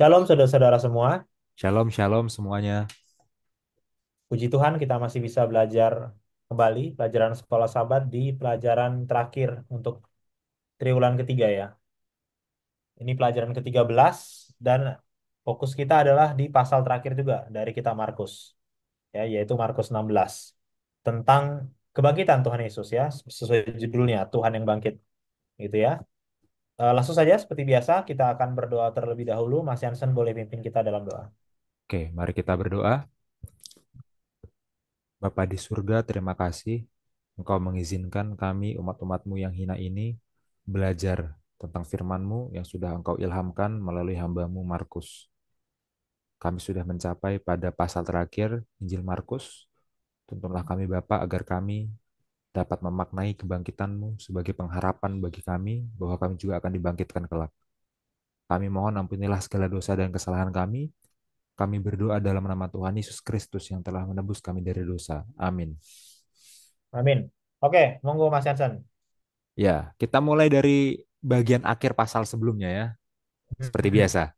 Shalom saudara-saudara semua. Shalom, shalom semuanya. Puji Tuhan kita masih bisa belajar kembali pelajaran sekolah Sabat di pelajaran terakhir untuk triwulan ketiga ya. Ini pelajaran ke-13 dan fokus kita adalah di pasal terakhir juga dari kitab Markus ya, yaitu Markus 16 tentang kebangkitan Tuhan Yesus ya, sesuai judulnya Tuhan yang bangkit gitu ya. Langsung saja seperti biasa kita akan berdoa terlebih dahulu. Mas Yansen boleh pimpin kita dalam doa. Oke, mari kita berdoa. Bapa di surga, terima kasih Engkau mengizinkan kami umat-umatmu yang hina ini belajar tentang firman-Mu yang sudah Engkau ilhamkan melalui hamba-Mu Markus. Kami sudah mencapai pada pasal terakhir Injil Markus. Tuntunlah kami Bapa agar kami dapat memaknai kebangkitan-Mu sebagai pengharapan bagi kami bahwa kami juga akan dibangkitkan kelak. Kami mohon ampunilah segala dosa dan kesalahan kami. Kami berdoa dalam nama Tuhan Yesus Kristus yang telah menebus kami dari dosa. Amin. Amin. Oke, monggo Mas Yansen. Ya, kita mulai dari bagian akhir pasal sebelumnya ya. Seperti biasa.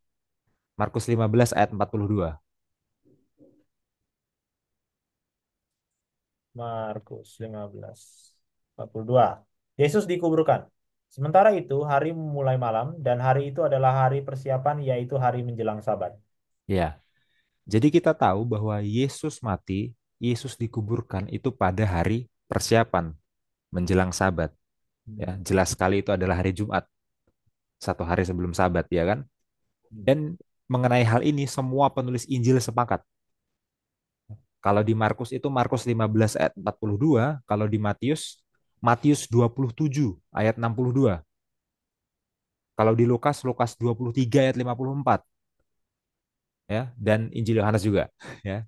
Markus 15 ayat 42. Markus 15:42. Yesus dikuburkan. Sementara itu, hari mulai malam, dan hari itu adalah hari persiapan, yaitu hari menjelang Sabat. Ya, jadi kita tahu bahwa Yesus mati, Yesus dikuburkan itu pada hari persiapan menjelang Sabat. Ya, Hmm. jelas sekali itu adalah hari Jumat, satu hari sebelum Sabat, ya kan? Hmm. Dan mengenai hal ini semua penulis Injil sepakat. Kalau di Markus itu Markus 15 ayat 42, kalau di Matius Matius 27 ayat 62. Kalau di Lukas Lukas 23 ayat 54 ya, dan Injil Yohanes juga ya.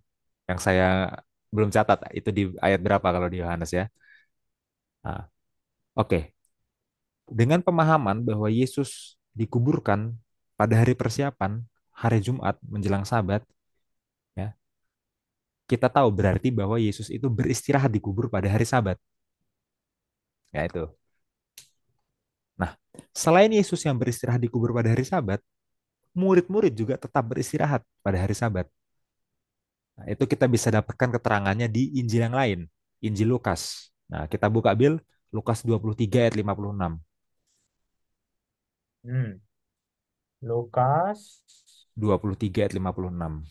Yang saya belum catat itu di ayat berapa kalau di Yohanes ya. Nah, oke. Dengan pemahaman bahwa Yesus dikuburkan pada hari persiapan, hari Jumat menjelang Sabat, ya. Kita tahu berarti bahwa Yesus itu beristirahat di kubur pada hari Sabat. Ya itu. Nah, selain Yesus yang beristirahat di kubur pada hari Sabat, murid-murid juga tetap beristirahat pada hari Sabat. Nah, itu kita bisa dapatkan keterangannya di Injil yang lain, Injil Lukas. Nah, kita buka Bil, Lukas 23 ayat 56. Hmm. Lukas, 23 ayat 56.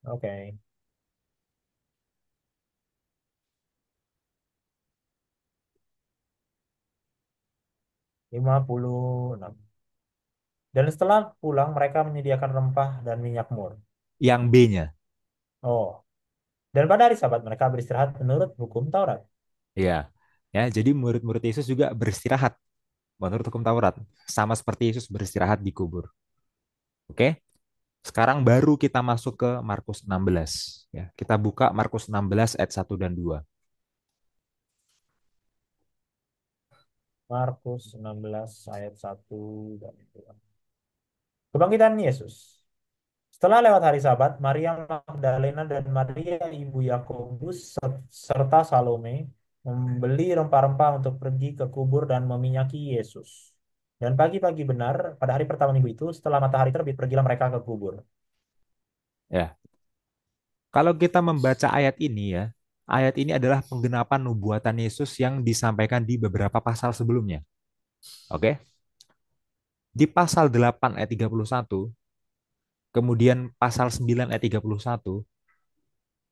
oke, 56. Dan setelah pulang, mereka menyediakan rempah dan minyak mur. Yang B-nya, Oh, dan pada hari Sabat mereka beristirahat menurut hukum Taurat. ya. Ya, jadi murid-murid Yesus juga beristirahat menurut hukum Taurat, sama seperti Yesus beristirahat di kubur. Oke? Sekarang baru kita masuk ke Markus 16, ya. Kita buka Markus 16 ayat 1 dan 2. Markus 16 ayat 1 dan 2. Kebangkitan Yesus. Setelah lewat hari Sabat, Maria Magdalena dan Maria ibu Yakobus serta Salome membeli rempah-rempah untuk pergi ke kubur dan meminyaki Yesus. Dan pagi-pagi benar, pada hari pertama minggu itu, setelah matahari terbit, pergilah mereka ke kubur. Ya, kalau kita membaca ayat ini ya, ayat ini adalah penggenapan nubuatan Yesus yang disampaikan di beberapa pasal sebelumnya. Oke? Di pasal 8 ayat 31, kemudian pasal 9 ayat 31,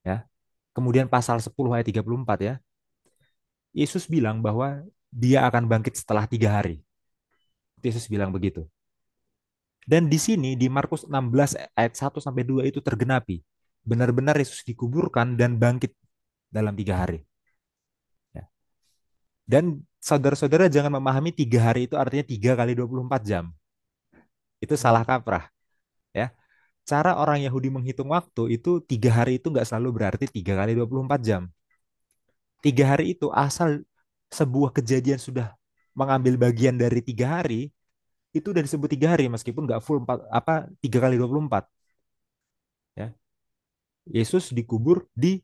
ya. Kemudian pasal 10 ayat 34 ya. Yesus bilang bahwa dia akan bangkit setelah 3 hari. Yesus bilang begitu. Dan di sini di Markus 16 ayat 1 sampai 2 itu tergenapi. Benar-benar Yesus dikuburkan dan bangkit dalam 3 hari. Ya. Dan saudara-saudara jangan memahami 3 hari itu artinya 3 kali 24 jam. Itu salah Hmm. kaprah. Ya. Cara orang Yahudi menghitung waktu itu 3 hari itu nggak selalu berarti 3 kali 24 jam. 3 hari itu asal sebuah kejadian sudah mengambil bagian dari 3 hari, itu udah disebut 3 hari meskipun nggak full 3 kali 24. Ya. Yesus dikubur di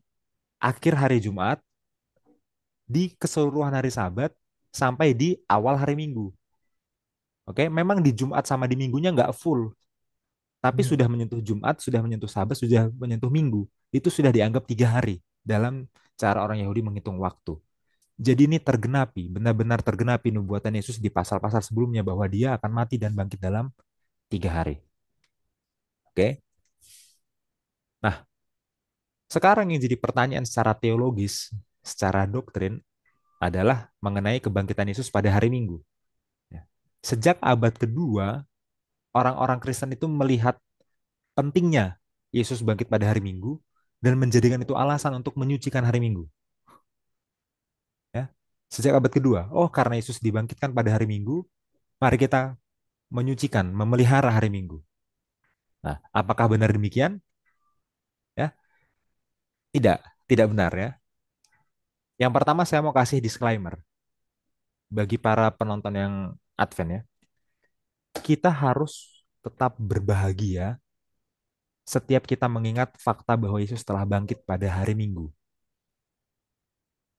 akhir hari Jumat, di keseluruhan hari Sabat, sampai di awal hari Minggu. Oke, memang di Jumat sama di Minggunya nggak full. Tapi Hmm. sudah menyentuh Jumat, sudah menyentuh Sabat, sudah menyentuh Minggu, itu sudah dianggap 3 hari dalam cara orang Yahudi menghitung waktu. Jadi ini tergenapi, benar-benar tergenapi nubuatan Yesus di pasal-pasal sebelumnya bahwa dia akan mati dan bangkit dalam 3 hari. Oke? Nah, sekarang yang jadi pertanyaan secara teologis, secara doktrin adalah mengenai kebangkitan Yesus pada hari Minggu. Ya. Sejak abad kedua, orang-orang Kristen itu melihat pentingnya Yesus bangkit pada hari Minggu dan menjadikan itu alasan untuk menyucikan hari Minggu. Ya. Sejak abad kedua, oh karena Yesus dibangkitkan pada hari Minggu, mari kita menyucikan, memelihara hari Minggu. Nah, apakah benar demikian? Ya, tidak, tidak benar ya. Yang pertama saya mau kasih disclaimer bagi para penonton yang Advent ya. Kita harus tetap berbahagia setiap kita mengingat fakta bahwa Yesus telah bangkit pada hari Minggu,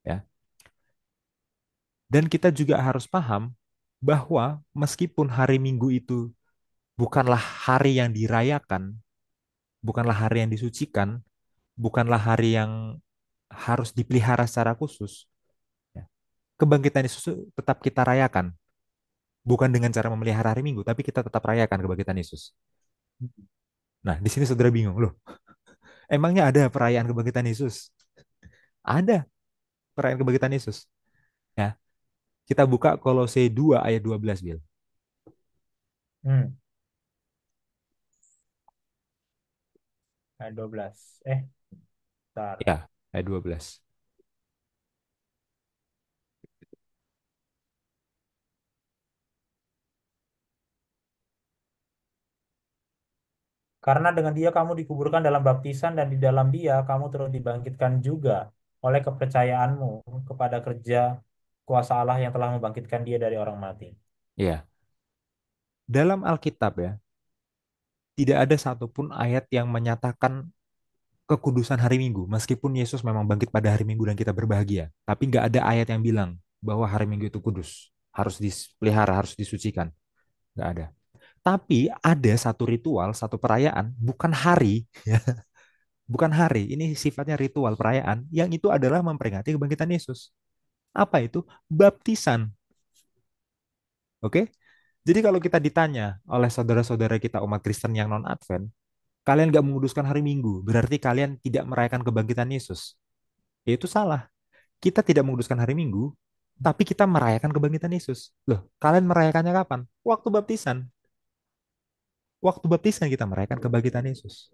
ya. Dan kita juga harus paham bahwa meskipun hari Minggu itu bukanlah hari yang dirayakan, bukanlah hari yang disucikan, bukanlah hari yang harus dipelihara secara khusus, ya. Kebangkitan Yesus tetap kita rayakan, bukan dengan cara memelihara hari Minggu, tapi kita tetap rayakan kebangkitan Yesus. Nah, di sini saudara bingung loh. Emangnya ada perayaan kebangkitan Yesus? Ada perayaan kebangkitan Yesus. Ya, kita buka Kolose 2 ayat 12, Bil. Hmm. Ayat 12. Bentar. Ya, ayat 12. Karena dengan dia kamu dikuburkan dalam baptisan dan di dalam dia kamu terus dibangkitkan juga oleh kepercayaanmu kepada kerja kuasa Allah yang telah membangkitkan dia dari orang mati. Ya, dalam Alkitab ya, tidak ada satupun ayat yang menyatakan kekudusan hari Minggu, meskipun Yesus memang bangkit pada hari Minggu dan kita berbahagia. Tapi nggak ada ayat yang bilang bahwa hari Minggu itu kudus, harus dipelihara, harus disucikan. Nggak ada. Tapi ada satu ritual, satu perayaan, bukan hari, ya, bukan hari. Ini sifatnya ritual perayaan, yang itu adalah memperingati kebangkitan Yesus. Apa itu? Baptisan. Oke? Jadi kalau kita ditanya oleh saudara-saudara kita umat Kristen yang non-Advent, kalian nggak menguduskan hari Minggu, berarti kalian tidak merayakan kebangkitan Yesus. Ya itu salah. Kita tidak menguduskan hari Minggu, tapi kita merayakan kebangkitan Yesus. Loh, kalian merayakannya kapan? Waktu baptisan. Waktu baptisan kita merayakan kebangkitan Yesus.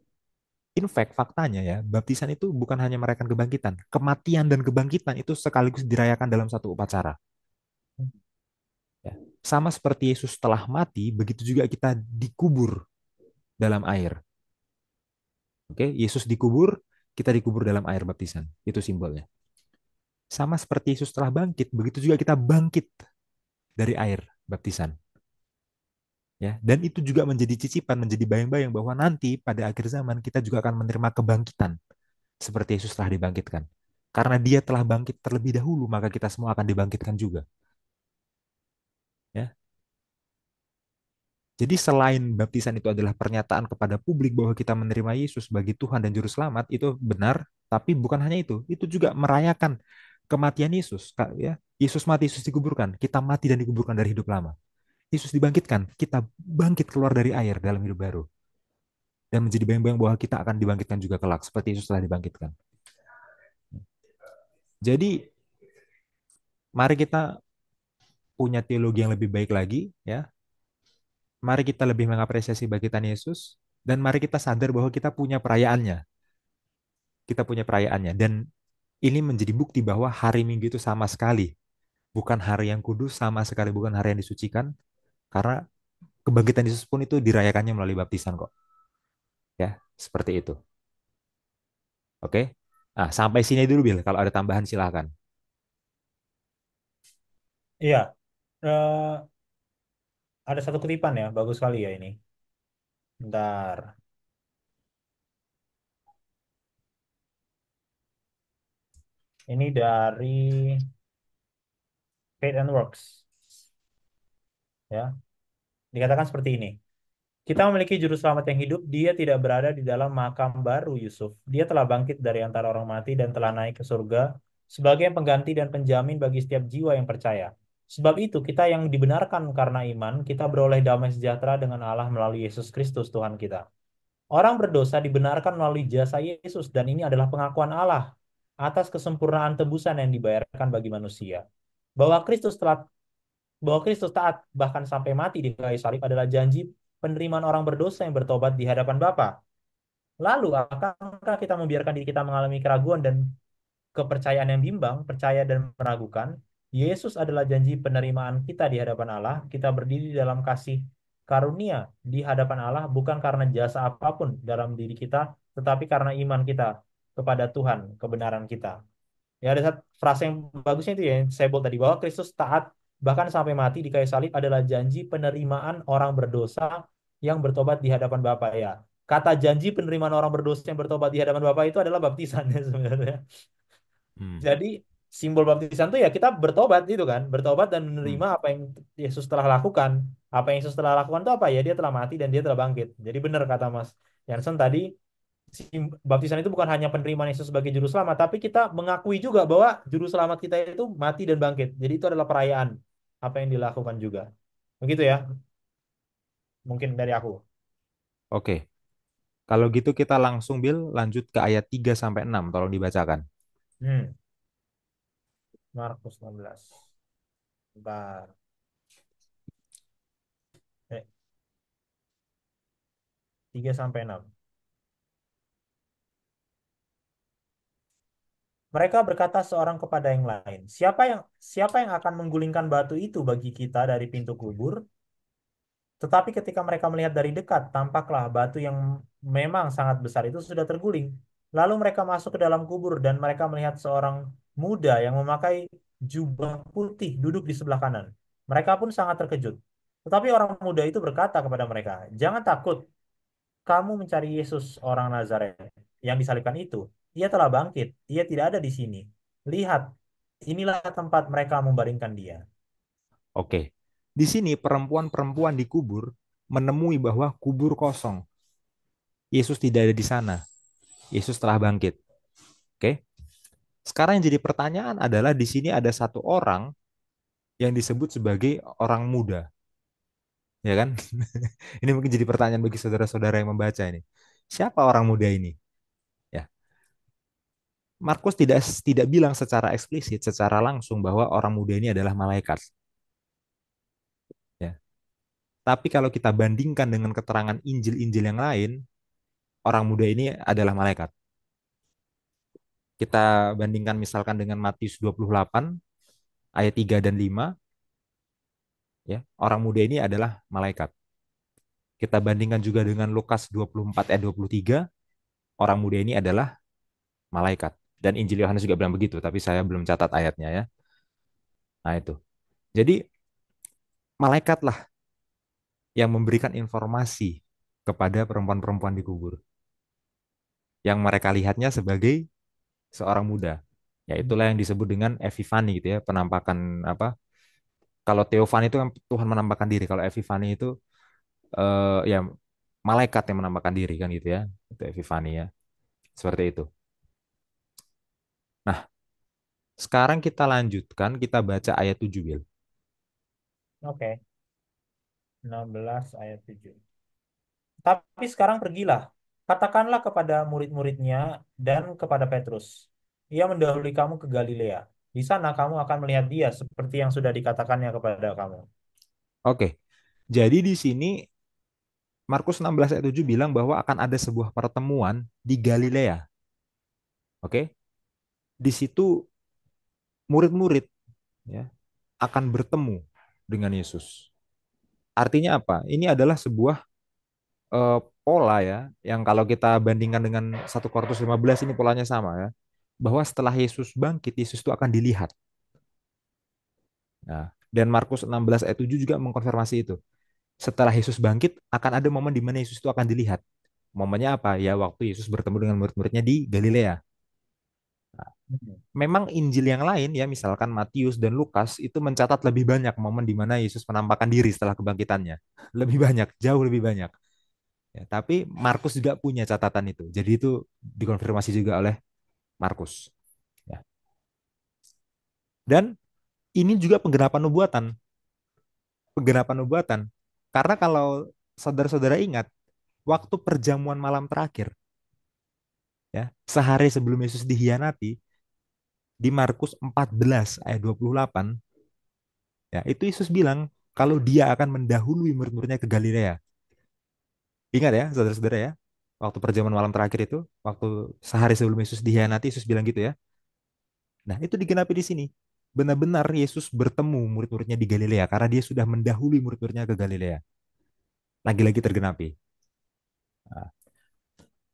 In fact, faktanya ya, baptisan itu bukan hanya merayakan kebangkitan. Kematian dan kebangkitan itu sekaligus dirayakan dalam satu upacara. Ya. Sama seperti Yesus telah mati, begitu juga kita dikubur dalam air. Oke, Yesus dikubur, kita dikubur dalam air baptisan. Itu simbolnya. Sama seperti Yesus telah bangkit, begitu juga kita bangkit dari air baptisan. Ya, dan itu juga menjadi cicipan, menjadi bayang-bayang bahwa nanti pada akhir zaman kita juga akan menerima kebangkitan seperti Yesus telah dibangkitkan. Karena dia telah bangkit terlebih dahulu, maka kita semua akan dibangkitkan juga. Ya. Jadi selain baptisan itu adalah pernyataan kepada publik bahwa kita menerima Yesus sebagai Tuhan dan Juru Selamat, itu benar, tapi bukan hanya itu juga merayakan kematian Yesus. Ya. Yesus mati, Yesus dikuburkan, kita mati dan dikuburkan dari hidup lama. Yesus dibangkitkan, kita bangkit keluar dari air dalam hidup baru. Dan menjadi bayang-bayang bahwa kita akan dibangkitkan juga kelak, seperti Yesus telah dibangkitkan. Jadi, mari kita punya teologi yang lebih baik lagi, ya. Mari kita lebih mengapresiasi bangkitan Yesus, dan mari kita sadar bahwa kita punya perayaannya. Kita punya perayaannya. Dan ini menjadi bukti bahwa hari Minggu itu sama sekali. Bukan hari yang kudus, sama sekali bukan hari yang disucikan. Karena kebangkitan Yesus pun itu dirayakannya melalui baptisan kok. Ya, seperti itu. Oke? Nah, sampai sini dulu, Bil. Kalau ada tambahan silakan. Iya, eh, ada satu kutipan ya, bagus sekali ya ini. Bentar. Ini dari Faith and Works, ya. Dikatakan seperti ini. Kita memiliki juru selamat yang hidup, dia tidak berada di dalam makam baru Yusuf. Dia telah bangkit dari antara orang mati dan telah naik ke surga sebagai pengganti dan penjamin bagi setiap jiwa yang percaya. Sebab itu kita yang dibenarkan karena iman, kita beroleh damai sejahtera dengan Allah melalui Yesus Kristus Tuhan kita. Orang berdosa dibenarkan melalui jasa Yesus dan ini adalah pengakuan Allah atas kesempurnaan tebusan yang dibayarkan bagi manusia. Bahwa Kristus telah bahwa Kristus taat bahkan sampai mati di kayu salib adalah janji penerimaan orang berdosa yang bertobat di hadapan Bapa. Lalu, akankah kita membiarkan diri kita mengalami keraguan dan kepercayaan yang bimbang, percaya dan meragukan? Yesus adalah janji penerimaan kita di hadapan Allah. Kita berdiri dalam kasih karunia di hadapan Allah bukan karena jasa apapun dalam diri kita, tetapi karena iman kita kepada Tuhan, kebenaran kita. Ya, ada satu frase yang bagusnya itu ya, yang saya bold tadi, bahwa Kristus taat bahkan sampai mati di kayu salib adalah janji penerimaan orang berdosa yang bertobat di hadapan Bapa ya. Kata janji penerimaan orang berdosa yang bertobat di hadapan Bapa itu adalah baptisan ya sebenarnya. Hmm. Jadi simbol baptisan itu ya kita bertobat itu kan, bertobat dan Hmm. menerima apa yang Yesus telah lakukan. Apa yang Yesus telah lakukan itu apa ya? Dia telah mati dan dia telah bangkit. Jadi benar kata Mas Jansen tadi, baptisan itu bukan hanya penerimaan Yesus sebagai juru selamat, tapi kita mengakui juga bahwa juru selamat kita itu mati dan bangkit. Jadi itu adalah perayaan apa yang dilakukan juga. Begitu ya, mungkin dari aku. Oke, kalau gitu kita langsung Bill lanjut ke ayat 3 sampai 6 tolong dibacakan. Hmm, Markus 16. Bentar. 3 sampai 6. Mereka berkata seorang kepada yang lain, siapa yang akan menggulingkan batu itu bagi kita dari pintu kubur? Tetapi ketika mereka melihat dari dekat, tampaklah batu yang memang sangat besar itu sudah terguling. Lalu mereka masuk ke dalam kubur dan mereka melihat seorang muda yang memakai jubah putih duduk di sebelah kanan. Mereka pun sangat terkejut. Tetapi orang muda itu berkata kepada mereka, "Jangan takut, kamu mencari Yesus orang Nazaret yang disalibkan itu. Ia telah bangkit, ia tidak ada di sini. Lihat, inilah tempat mereka membaringkan dia." Oke, di sini perempuan-perempuan di kubur menemui bahwa kubur kosong. Yesus tidak ada di sana. Yesus telah bangkit. Oke, sekarang yang jadi pertanyaan adalah di sini ada satu orang yang disebut sebagai orang muda, ya kan? Ini mungkin jadi pertanyaan bagi saudara-saudara yang membaca ini. Siapa orang muda ini? Ya, Markus tidak tidak bilang secara eksplisit, secara langsung bahwa orang muda ini adalah malaikat. Ya, tapi kalau kita bandingkan dengan keterangan Injil-Injil yang lain, orang muda ini adalah malaikat. Kita bandingkan misalkan dengan Matius 28 ayat 3 dan 5, ya. Orang muda ini adalah malaikat. Kita bandingkan juga dengan Lukas 24 ayat 23, orang muda ini adalah malaikat. Dan Injil Yohanes juga bilang begitu, tapi saya belum catat ayatnya ya. Nah itu. Jadi malaikatlah yang memberikan informasi kepada perempuan-perempuan di kubur. Yang mereka lihatnya sebagai seorang muda. Ya itulah yang disebut dengan Epifani gitu ya, penampakan apa? Kalau Theophany itu kan Tuhan menampakkan diri. Kalau Epifani itu ya malaikat yang menampakkan diri kan gitu ya. Itu Epifani ya. Seperti itu. Nah, sekarang kita lanjutkan, kita baca ayat 7, Bil. Oke, 16 ayat 7. Tapi sekarang pergilah, katakanlah kepada murid-muridnya dan kepada Petrus. Ia mendahului kamu ke Galilea. Di sana kamu akan melihat dia seperti yang sudah dikatakannya kepada kamu. Oke. Jadi di sini Markus 16 ayat 7 bilang bahwa akan ada sebuah pertemuan di Galilea. Oke. Di situ murid-murid ya akan bertemu dengan Yesus. Artinya apa? Ini adalah sebuah pola ya yang kalau kita bandingkan dengan 1 Korintus 15 ini polanya sama ya. Bahwa setelah Yesus bangkit, Yesus itu akan dilihat. Nah, dan Markus 16 ayat 7 juga mengkonfirmasi itu. Setelah Yesus bangkit, akan ada momen di mana Yesus itu akan dilihat. Momennya apa? Ya waktu Yesus bertemu dengan murid-muridnya di Galilea. Nah, Hmm. memang Injil yang lain ya, misalkan Matius dan Lukas itu mencatat lebih banyak momen di mana Yesus menampakkan diri setelah kebangkitannya. Lebih banyak, jauh lebih banyak. Ya, tapi Markus juga punya catatan itu. Jadi itu dikonfirmasi juga oleh Markus. Ya. Dan ini juga penggenapan nubuatan. Penggenapan nubuatan. Karena kalau saudara-saudara ingat, waktu perjamuan malam terakhir, ya, sehari sebelum Yesus dihianati, di Markus 14 ayat 28, ya, itu Yesus bilang kalau dia akan mendahului murid-muridnya ke Galilea. Ingat ya, saudara-saudara ya, waktu perjamuan malam terakhir itu, waktu sehari sebelum Yesus dihianati, Yesus bilang gitu ya. Nah, itu digenapi di sini. Benar-benar Yesus bertemu murid-muridnya di Galilea karena dia sudah mendahului murid-muridnya ke Galilea. Lagi-lagi tergenapi.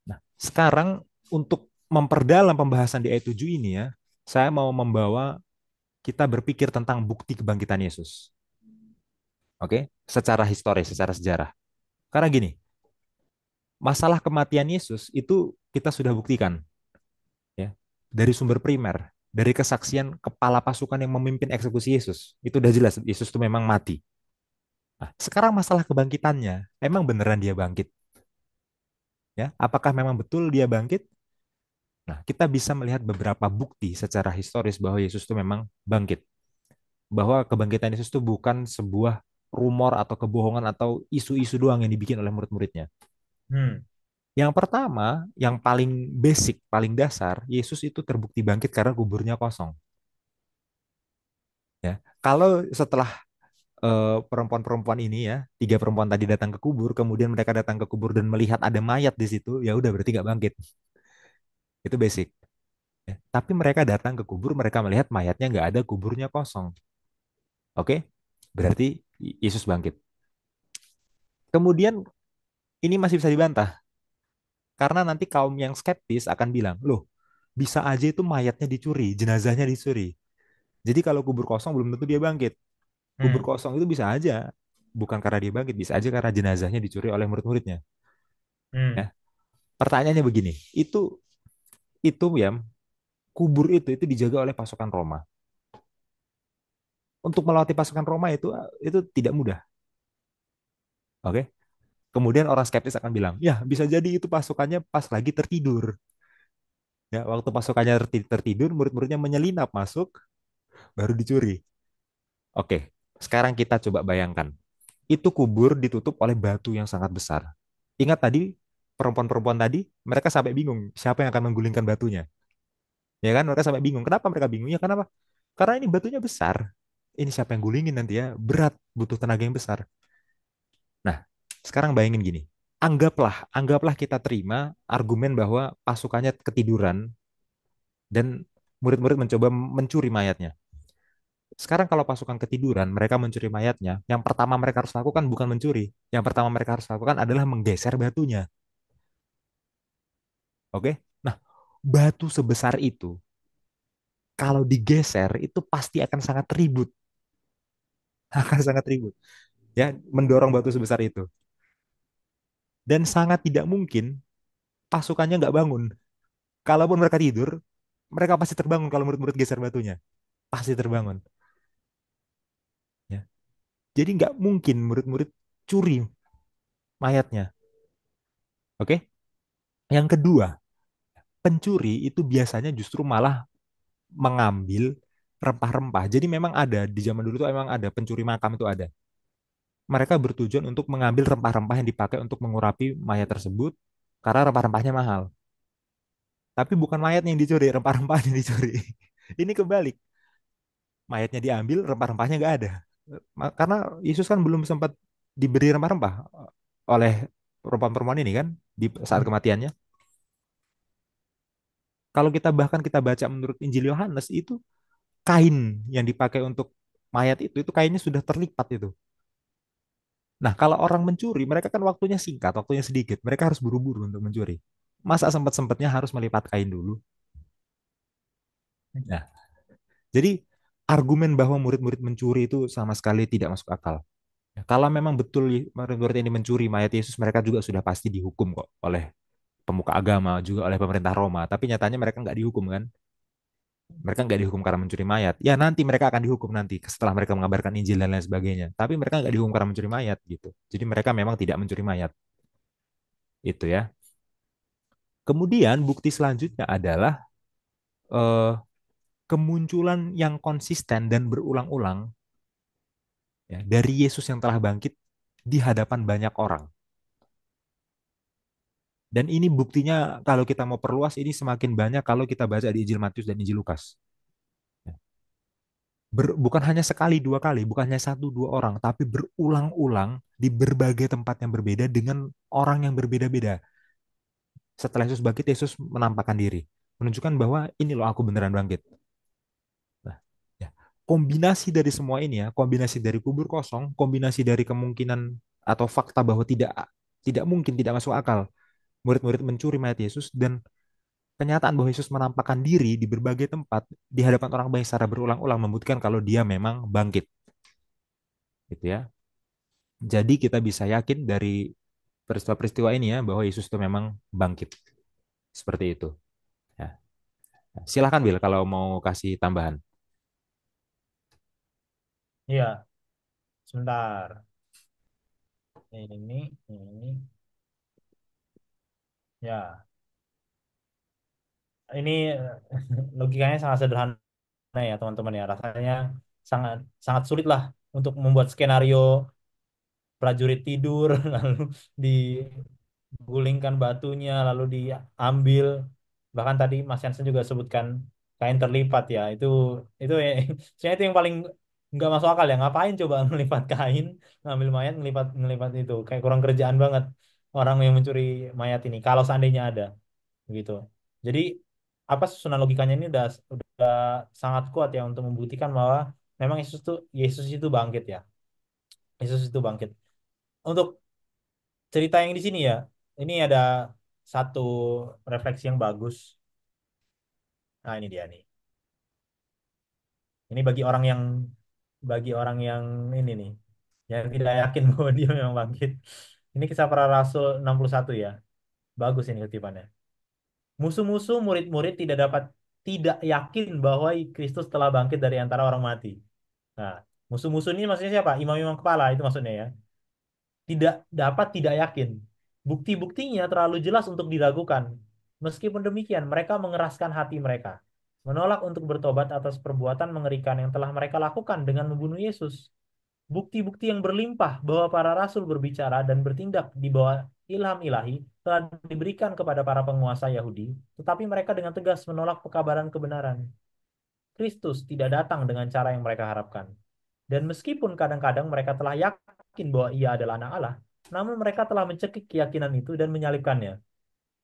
Nah, sekarang untuk memperdalam pembahasan di ayat 7 ini ya, saya mau membawa kita berpikir tentang bukti kebangkitan Yesus. Oke, secara historis, secara sejarah. Karena gini, masalah kematian Yesus itu kita sudah buktikan ya dari sumber primer, dari kesaksian kepala pasukan yang memimpin eksekusi Yesus. Itu udah jelas Yesus itu memang mati. Nah, sekarang masalah kebangkitannya, emang beneran dia bangkit? Ya, apakah memang betul dia bangkit? Nah, kita bisa melihat beberapa bukti secara historis bahwa Yesus itu memang bangkit. Bahwa kebangkitan Yesus itu bukan sebuah rumor atau kebohongan atau isu-isu doang yang dibikin oleh murid-muridnya. Hmm. Yang pertama, yang paling basic, paling dasar, Yesus itu terbukti bangkit karena kuburnya kosong. Ya, kalau setelah perempuan-perempuan ini ya, tiga perempuan tadi datang ke kubur, kemudian mereka datang ke kubur dan melihat ada mayat di situ, ya udah berarti nggak bangkit. Itu basic. Ya. Tapi mereka datang ke kubur, mereka melihat mayatnya nggak ada, kuburnya kosong. Oke, berarti Yesus bangkit. Kemudian ini masih bisa dibantah karena nanti kaum yang skeptis akan bilang, loh, bisa aja itu mayatnya dicuri, jenazahnya dicuri. Jadi kalau kubur kosong belum tentu dia bangkit. Kubur Hmm. kosong itu bisa aja bukan karena dia bangkit, bisa aja karena jenazahnya dicuri oleh murid-muridnya. Ya, Hmm. pertanyaannya begini, itu ya kubur itu dijaga oleh pasukan Roma. Untuk melewati pasukan Roma itu tidak mudah. Oke. Kemudian orang skeptis akan bilang, ya bisa jadi itu pasukannya pas lagi tertidur. Ya, waktu pasukannya tertidur, murid-muridnya menyelinap masuk, baru dicuri. Oke, sekarang kita coba bayangkan. Itu kubur ditutup oleh batu yang sangat besar. Ingat tadi, perempuan-perempuan tadi, mereka sampai bingung siapa yang akan menggulingkan batunya. Ya kan, mereka sampai bingung. Kenapa mereka bingung? Ya kenapa? Karena ini batunya besar. Ini siapa yang gulingin nanti ya? Berat, butuh tenaga yang besar. Nah, sekarang bayangin gini. Anggaplah kita terima argumen bahwa pasukannya ketiduran dan murid-murid mencoba mencuri mayatnya. Sekarang kalau pasukan ketiduran, mereka mencuri mayatnya, yang pertama mereka harus lakukan bukan mencuri. Yang pertama mereka harus lakukan adalah menggeser batunya. Oke? Nah, batu sebesar itu, kalau digeser, itu pasti akan sangat ribut. Akan sangat ribut. Ya, mendorong batu sebesar itu. Dan sangat tidak mungkin pasukannya nggak bangun. Kalaupun mereka tidur, mereka pasti terbangun kalau murid-murid geser batunya. Pasti terbangun. Ya. Jadi nggak mungkin murid-murid curi mayatnya. Oke? Yang kedua, pencuri itu biasanya justru malah mengambil rempah-rempah. Jadi memang ada di zaman dulu tuh memang ada pencuri makam itu ada. Mereka bertujuan untuk mengambil rempah-rempah yang dipakai untuk mengurapi mayat tersebut karena rempah-rempahnya mahal. Tapi bukan mayat yang dicuri, rempah-rempah yang dicuri. Ini kebalik. Mayatnya diambil, rempah-rempahnya nggak ada. Karena Yesus kan belum sempat diberi rempah-rempah oleh perempuan-perempuan ini kan di saat kematiannya. Kalau kita bahkan kita baca menurut Injil Yohanes itu kain yang dipakai untuk mayat itu kainnya sudah terlipat itu. Nah, kalau orang mencuri, mereka kan waktunya singkat, waktunya sedikit. Mereka harus buru-buru untuk mencuri. Masa sempat-sempatnya harus melipat kain dulu? Nah, jadi argumen bahwa murid-murid mencuri itu sama sekali tidak masuk akal. Ya, kalau memang betul murid-murid ini mencuri mayat Yesus, mereka juga sudah pasti dihukum kok oleh pemuka agama, juga oleh pemerintah Roma. Tapi nyatanya mereka nggak dihukum kan? Mereka nggak dihukum karena mencuri mayat. Ya nanti mereka akan dihukum nanti setelah mereka mengabarkan Injil dan lain sebagainya. Tapi mereka nggak dihukum karena mencuri mayat gitu. Jadi mereka memang tidak mencuri mayat. Itu ya. Kemudian bukti selanjutnya adalah eh, kemunculan yang konsisten dan berulang-ulang ya, dari Yesus yang telah bangkit di hadapan banyak orang. Dan ini buktinya kalau kita mau perluas ini semakin banyak kalau kita baca di Injil Matius dan Injil Lukas. Ya. Bukan hanya sekali dua kali, bukan hanya satu dua orang, tapi berulang-ulang di berbagai tempat yang berbeda dengan orang yang berbeda-beda. Setelah Yesus bangkit, Yesus menampakkan diri, menunjukkan bahwa ini loh aku beneran bangkit. Nah, ya. Kombinasi dari semua ini ya, kombinasi dari kubur kosong, kombinasi dari kemungkinan atau fakta bahwa tidak tidak mungkin, tidak masuk akal murid-murid mencuri mayat Yesus dan kenyataan bahwa Yesus menampakkan diri di berbagai tempat di hadapan orang banyak secara berulang-ulang membuktikan kalau dia memang bangkit, gitu ya. Jadi kita bisa yakin dari peristiwa-peristiwa ini ya bahwa Yesus itu memang bangkit. Seperti itu. Ya. Silahkan Bill kalau mau kasih tambahan. Iya, sebentar. Ini, ya. Ini logikanya sangat sederhana ya teman-teman ya. Rasanya sangat sangat sulit lah untuk membuat skenario prajurit tidur lalu digulingkan batunya lalu diambil. Bahkan tadi Mas Jansen juga sebutkan kain terlipat ya. Itu ya, sebenarnya itu yang paling nggak masuk akal ya. Ngapain coba ngelipat kain, ngambil mayat, ngelipat ngelipat itu. Kayak kurang kerjaan banget orang yang mencuri mayat ini. Kalau seandainya ada gitu. Jadi apa susunan logikanya ini udah sangat kuat ya untuk membuktikan bahwa memang Yesus itu bangkit ya. Yesus itu bangkit. Untuk cerita yang di sini ya, ini ada satu refleksi yang bagus. Nah, ini dia nih. Ini bagi orang yang ini nih, yang tidak yakin bahwa dia memang bangkit. Ini kisah para Rasul 61 ya. Bagus ini kutipannya. Musuh-musuh murid-murid tidak yakin bahwa Kristus telah bangkit dari antara orang mati. Nah, musuh-musuh ini maksudnya siapa? Imam-imam kepala itu maksudnya ya. Tidak yakin. Bukti-buktinya terlalu jelas untuk diragukan. Meskipun demikian, mereka mengeraskan hati mereka, menolak untuk bertobat atas perbuatan mengerikan yang telah mereka lakukan dengan membunuh Yesus. Bukti-bukti yang berlimpah bahwa para rasul berbicara dan bertindak di bawah ilham ilahi telah diberikan kepada para penguasa Yahudi, tetapi mereka dengan tegas menolak pekabaran kebenaran. Kristus tidak datang dengan cara yang mereka harapkan. Dan meskipun kadang-kadang mereka telah yakin bahwa ia adalah anak Allah, namun mereka telah mencekik keyakinan itu dan menyalibkannya.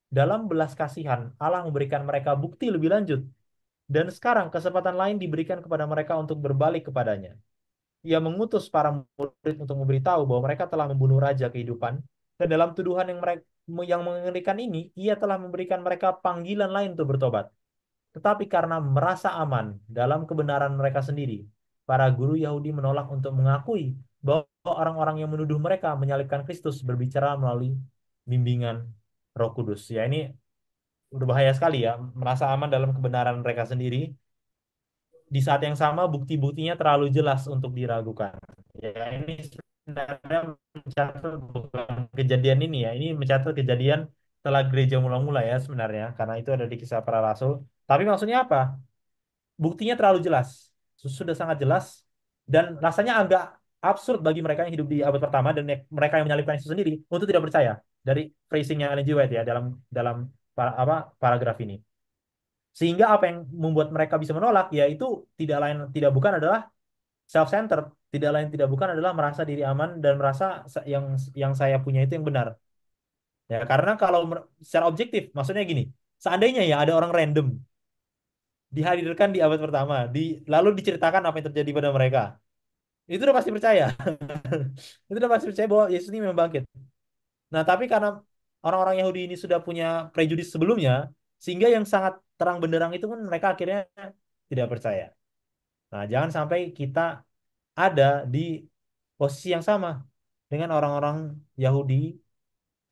Dalam belas kasihan, Allah memberikan mereka bukti lebih lanjut. Dan sekarang kesempatan lain diberikan kepada mereka untuk berbalik kepadanya. Ia mengutus para murid untuk memberitahu bahwa mereka telah membunuh raja kehidupan. Dan dalam tuduhan yang mengerikan ini, ia telah memberikan mereka panggilan lain untuk bertobat. Tetapi karena merasa aman dalam kebenaran mereka sendiri, para guru Yahudi menolak untuk mengakui bahwa orang-orang yang menuduh mereka menyalibkan Kristus berbicara melalui bimbingan Roh Kudus. Ya ini udah bahaya sekali ya, merasa aman dalam kebenaran mereka sendiri. Di saat yang sama bukti-buktinya terlalu jelas untuk diragukan. Ya ini sebenarnya mencatat bukan kejadian ini ya, ini mencatat kejadian setelah gereja mula-mula ya sebenarnya, karena itu ada di kisah para rasul. Tapi maksudnya apa? Buktinya terlalu jelas, sudah sangat jelas dan rasanya agak absurd bagi mereka yang hidup di abad pertama dan mereka yang menyalibkan Yesus sendiri untuk tidak percaya dari phrasingnya Ellen G. White ya dalam dalam paragraf ini. Sehingga apa yang membuat mereka bisa menolak yaitu tidak bukan adalah self-centered, tidak lain tidak bukan adalah merasa diri aman dan merasa yang saya punya itu yang benar. Ya, karena kalau secara objektif, maksudnya gini, seandainya ya ada orang random dihadirkan di abad pertama, lalu diceritakan apa yang terjadi pada mereka, itu udah pasti percaya. Itu udah pasti percaya bahwa Yesus ini memang bangkit. Nah, tapi karena orang-orang Yahudi ini sudah punya prejudis sebelumnya, sehingga yang sangat terang benderang itu kan mereka akhirnya tidak percaya. Nah, jangan sampai kita ada di posisi yang sama dengan orang-orang Yahudi,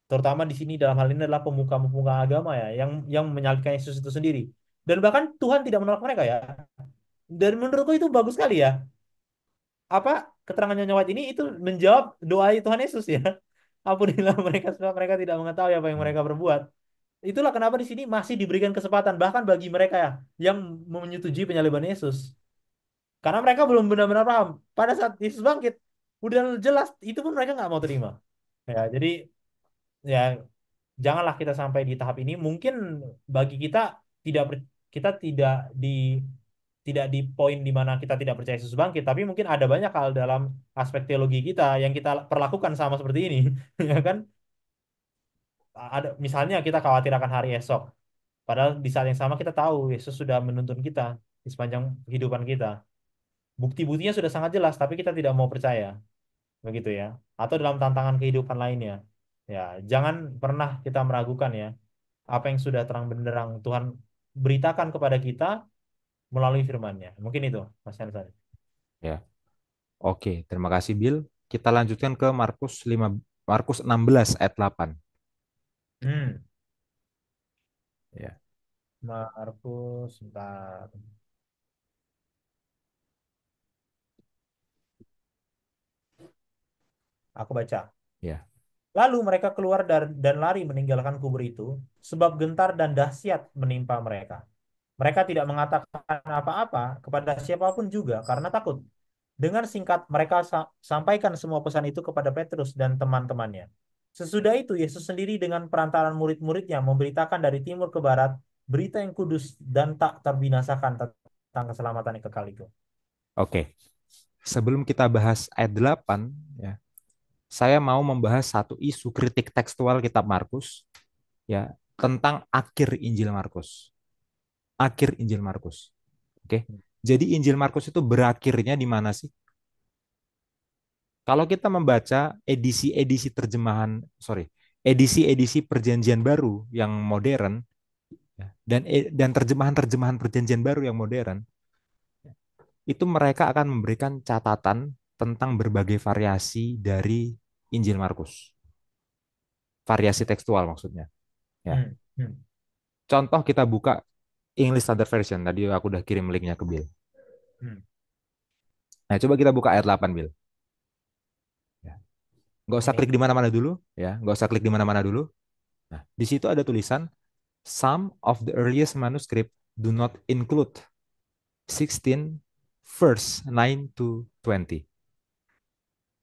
terutama di sini dalam hal ini adalah pemuka-pemuka agama ya, yang menyalibkan Yesus itu sendiri. Dan bahkan Tuhan tidak menolak mereka ya. Dan menurutku itu bagus sekali ya. Apa keterangan Nyonya White ini itu menjawab doa Tuhan Yesus ya. Ampunilah mereka sebab mereka tidak mengetahui apa yang Hmm. mereka perbuat. Itulah kenapa di sini masih diberikan kesempatan bahkan bagi mereka ya yang menyetujui penyaliban Yesus. Karena mereka belum benar-benar paham. Pada saat Yesus bangkit, udah jelas itu pun mereka nggak mau terima. Ya, jadi ya janganlah kita sampai di tahap ini. Mungkin bagi kita kita tidak di poin di mana kita tidak percaya Yesus bangkit, tapi mungkin ada banyak hal dalam aspek teologi kita yang kita perlakukan sama seperti ini, ya kan? Ada misalnya kita khawatir akan hari esok, padahal di saat yang sama kita tahu Yesus sudah menuntun kita di sepanjang kehidupan kita. Bukti-buktinya sudah sangat jelas, tapi kita tidak mau percaya, begitu ya. Atau dalam tantangan kehidupan lainnya, ya jangan pernah kita meragukan ya apa yang sudah terang benderang Tuhan beritakan kepada kita melalui firman-Nya. Mungkin itu, Mas Hansan. Ya, oke. Terima kasih, Bill. Kita lanjutkan ke Markus 16 ayat 8. Hmm, Ya, Markus, sebentar. Aku baca. ya. Lalu mereka keluar dan lari meninggalkan kubur itu, sebab gentar dan dahsyat menimpa mereka. Mereka tidak mengatakan apa-apa kepada siapapun juga karena takut. Dengan singkat, mereka sampaikan semua pesan itu kepada Petrus dan teman-temannya. Sesudah itu, Yesus sendiri dengan perantaran murid-muridnya memberitakan dari timur ke barat berita yang kudus dan tak terbinasakan tentang keselamatan yang kekal itu. Oke. Sebelum kita bahas ayat 8, ya, saya mau membahas satu isu kritik tekstual kitab Markus, ya, tentang akhir Injil Markus. Akhir Injil Markus. Oke. Jadi Injil Markus itu berakhirnya di mana sih? Kalau kita membaca edisi-edisi terjemahan, sorry, edisi-edisi perjanjian baru yang modern, ya, dan terjemahan-terjemahan perjanjian baru yang modern, itu mereka akan memberikan catatan tentang berbagai variasi dari Injil Markus. Variasi tekstual maksudnya. Ya. Hmm, hmm, Contoh kita buka English Standard Version. Tadi aku udah kirim linknya ke Bill. hmm. Nah, coba kita buka ayat 8, Bill. Ya. Nggak usah klik Ini. di mana-mana dulu. Ya. Nggak usah klik di mana-mana dulu. Nah, di situ ada tulisan, Some of the earliest manuscript do not include 16 verse 9 to 20.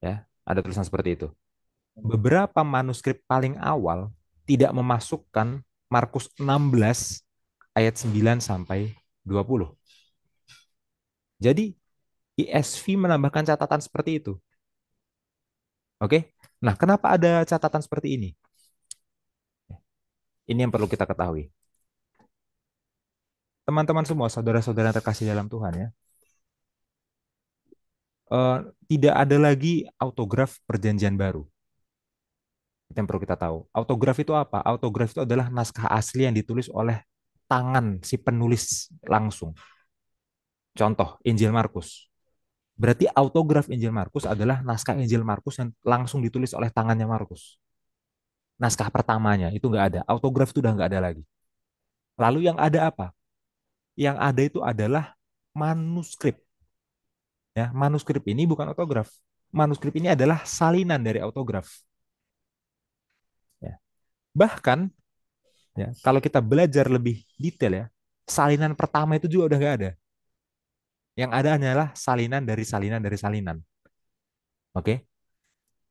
Ya, ada tulisan seperti itu. Beberapa manuskrip paling awal tidak memasukkan Markus 16 ayat 9 sampai 20. Jadi ESV menambahkan catatan seperti itu. Oke. Nah, kenapa ada catatan seperti ini? Ini yang perlu kita ketahui. Teman-teman semua, saudara-saudara yang terkasih dalam Tuhan ya. eh, Tidak ada lagi autograf perjanjian baru. Itu yang perlu kita tahu. Autograf itu apa? Autograf itu adalah naskah asli yang ditulis oleh tangan si penulis langsung. Contoh, Injil Markus. Berarti autograf Injil Markus adalah naskah Injil Markus yang langsung ditulis oleh tangannya Markus. Naskah pertamanya itu nggak ada. Autograf itu udah nggak ada lagi. Lalu yang ada apa? Yang ada itu adalah manuskrip. Ya, manuskrip ini bukan autograf. Manuskrip ini adalah salinan dari autograf. Ya. Bahkan ya, kalau kita belajar lebih detail ya, salinan pertama itu juga udah nggak ada. Yang ada hanyalah salinan dari salinan dari salinan. Oke?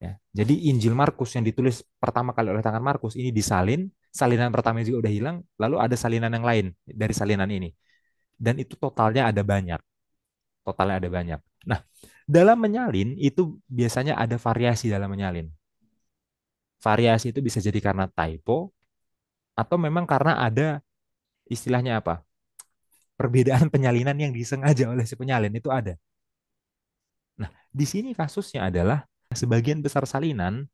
Ya. Jadi Injil Markus yang ditulis pertama kali oleh tangan Markus ini disalin, salinan pertama juga udah hilang, lalu ada salinan yang lain dari salinan ini. Dan itu totalnya ada banyak. Totalnya ada banyak. Nah, dalam menyalin itu biasanya ada variasi dalam menyalin. Variasi itu bisa jadi karena typo atau memang karena ada istilahnya apa? Perbedaan penyalinan yang disengaja oleh si penyalin itu ada. Nah, di sini kasusnya adalah sebagian besar salinan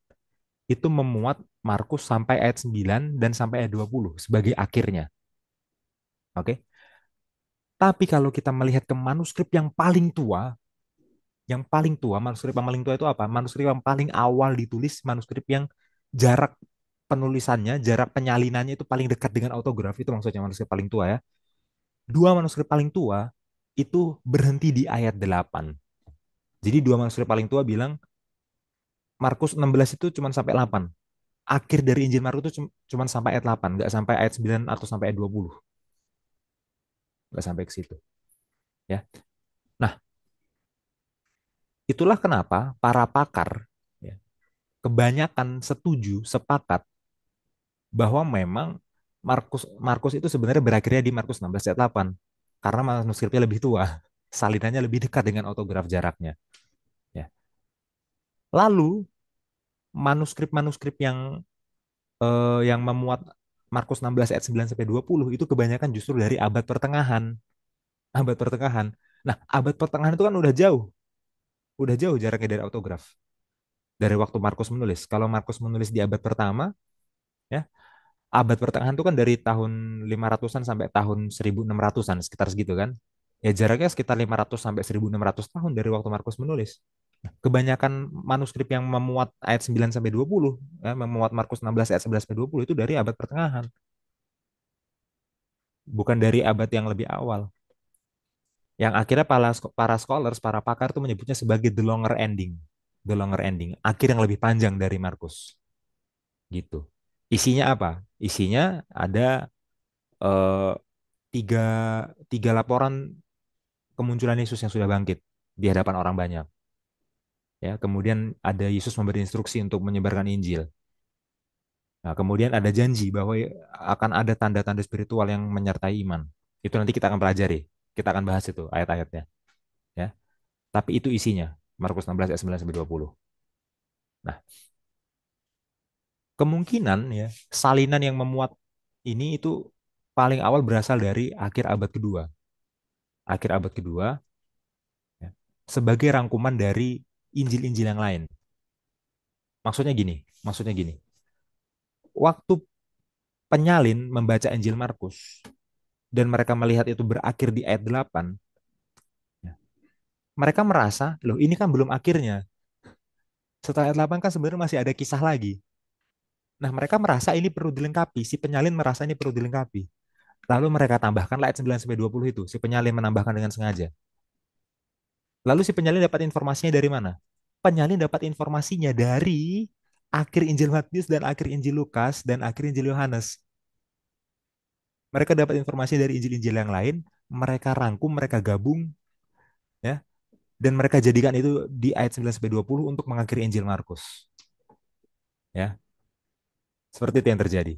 itu memuat Markus sampai ayat 9 dan sampai ayat 20 sebagai akhirnya. Oke. Tapi kalau kita melihat ke manuskrip manuskrip yang paling tua itu apa? Manuskrip yang paling awal ditulis, manuskrip yang jarak penulisannya, jarak penyalinannya itu paling dekat dengan autograf, itu maksudnya manuskrip paling tua ya. Dua manuskrip paling tua itu berhenti di ayat 8. Jadi dua manuskrip paling tua bilang Markus 16 itu cuma sampai 8. Akhir dari Injil Markus itu cuma sampai ayat 8, nggak sampai ayat 9 atau sampai ayat 20. Nggak sampai ke situ. Ya. Nah, itulah kenapa para pakar ya, kebanyakan setuju, sepakat bahwa memang Markus Markus itu sebenarnya berakhirnya di Markus 16 ayat 8. Karena manuskripnya lebih tua, salinannya lebih dekat dengan autograf jaraknya. Ya. Lalu manuskrip-manuskrip yang memuat Markus 16 ayat 9 sampai 20 itu kebanyakan justru dari abad pertengahan. Abad pertengahan. Nah, abad pertengahan itu kan udah jauh jaraknya dari autograf. Dari waktu Markus menulis. Kalau Markus menulis di abad pertama, ya, abad pertengahan itu kan dari tahun 500-an sampai tahun 1600-an, sekitar segitu kan. Ya jaraknya sekitar 500 sampai 1600 tahun dari waktu Markus menulis. Nah, kebanyakan manuskrip yang memuat ayat 9 sampai 20, ya, memuat Markus 16 ayat 11 sampai 20 itu dari abad pertengahan, bukan dari abad yang lebih awal. Yang akhirnya para scholars, para pakar tuh menyebutnya sebagai the longer ending. The longer ending, akhir yang lebih panjang dari Markus. Gitu. Isinya apa? Isinya ada eh, tiga, tiga laporan kemunculan Yesus yang sudah bangkit di hadapan orang banyak. Ya, kemudian ada Yesus memberi instruksi untuk menyebarkan Injil. Nah, kemudian ada janji bahwa akan ada tanda-tanda spiritual yang menyertai iman. Itu nanti kita akan pelajari. Kita akan bahas itu ayat-ayatnya. Ya. Tapi itu isinya. Markus 16 ayat 9 sampai 20. Nah, kemungkinan ya salinan yang memuat ini itu paling awal berasal dari akhir abad kedua. Akhir abad kedua ya, sebagai rangkuman dari Injil-Injil yang lain. Maksudnya gini. Waktu penyalin membaca Injil Markus dan mereka melihat itu berakhir di ayat 8, ya, mereka merasa, loh ini kan belum akhirnya. Setelah ayat 8 kan sebenarnya masih ada kisah lagi. Nah, mereka merasa ini perlu dilengkapi. Si penyalin merasa ini perlu dilengkapi. Lalu mereka tambahkan ayat 9 sampai 20 itu. Si penyalin menambahkan dengan sengaja. Lalu si penyalin dapat informasinya dari mana? Penyalin dapat informasinya dari akhir Injil Matius dan akhir Injil Lukas dan akhir Injil Yohanes. Mereka dapat informasi dari Injil-Injil yang lain, mereka rangkum, mereka gabung, ya, dan mereka jadikan itu di ayat 9 sampai 20 untuk mengakhiri Injil Markus. Ya, seperti itu yang terjadi.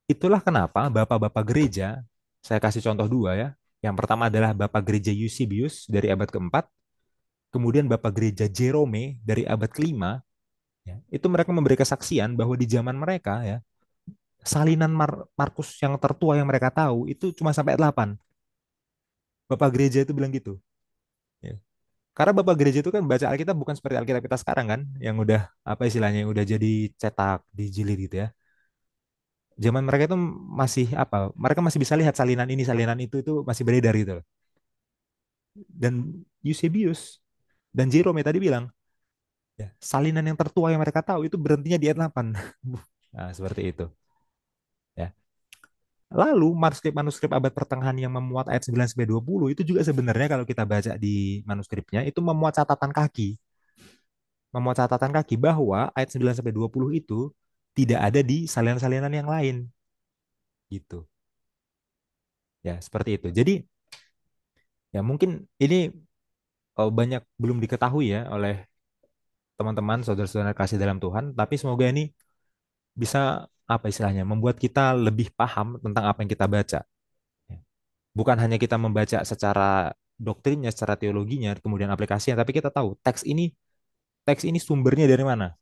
Itulah kenapa bapak-bapak gereja, saya kasih contoh dua ya. Yang pertama adalah bapak gereja Eusebius dari abad keempat, kemudian bapak gereja Jerome dari abad kelima. Ya, itu mereka memberi kesaksian bahwa di zaman mereka ya salinan Markus yang tertua yang mereka tahu itu cuma sampai 8. Bapak gereja itu bilang gitu. Ya. Karena bapak gereja itu kan baca Alkitab bukan seperti Alkitab kita sekarang kan, yang udah apa istilahnya, yang udah jadi cetak, dijilid gitu ya. Zaman mereka itu masih apa? Mereka masih bisa lihat salinan ini, salinan itu masih beredar gitu loh. Dan Eusebius dan Jerome tadi bilang, ya, salinan yang tertua yang mereka tahu itu berhentinya di ayat 8. Nah, seperti itu. Ya. Lalu manuskrip-manuskrip abad pertengahan yang memuat ayat 9 sampai 20 itu juga sebenarnya kalau kita baca di manuskripnya itu memuat catatan kaki. Memuat catatan kaki bahwa ayat 9 sampai 20 itu tidak ada di salinan-salinan yang lain gitu. Ya, seperti itu. Jadi, ya mungkin ini banyak belum diketahui ya oleh teman-teman saudara-saudara kasih dalam Tuhan, tapi semoga ini bisa apa istilahnya membuat kita lebih paham tentang apa yang kita baca. Ya. Bukan hanya kita membaca secara doktrinnya, secara teologinya, kemudian aplikasinya, tapi kita tahu teks ini sumbernya dari mana.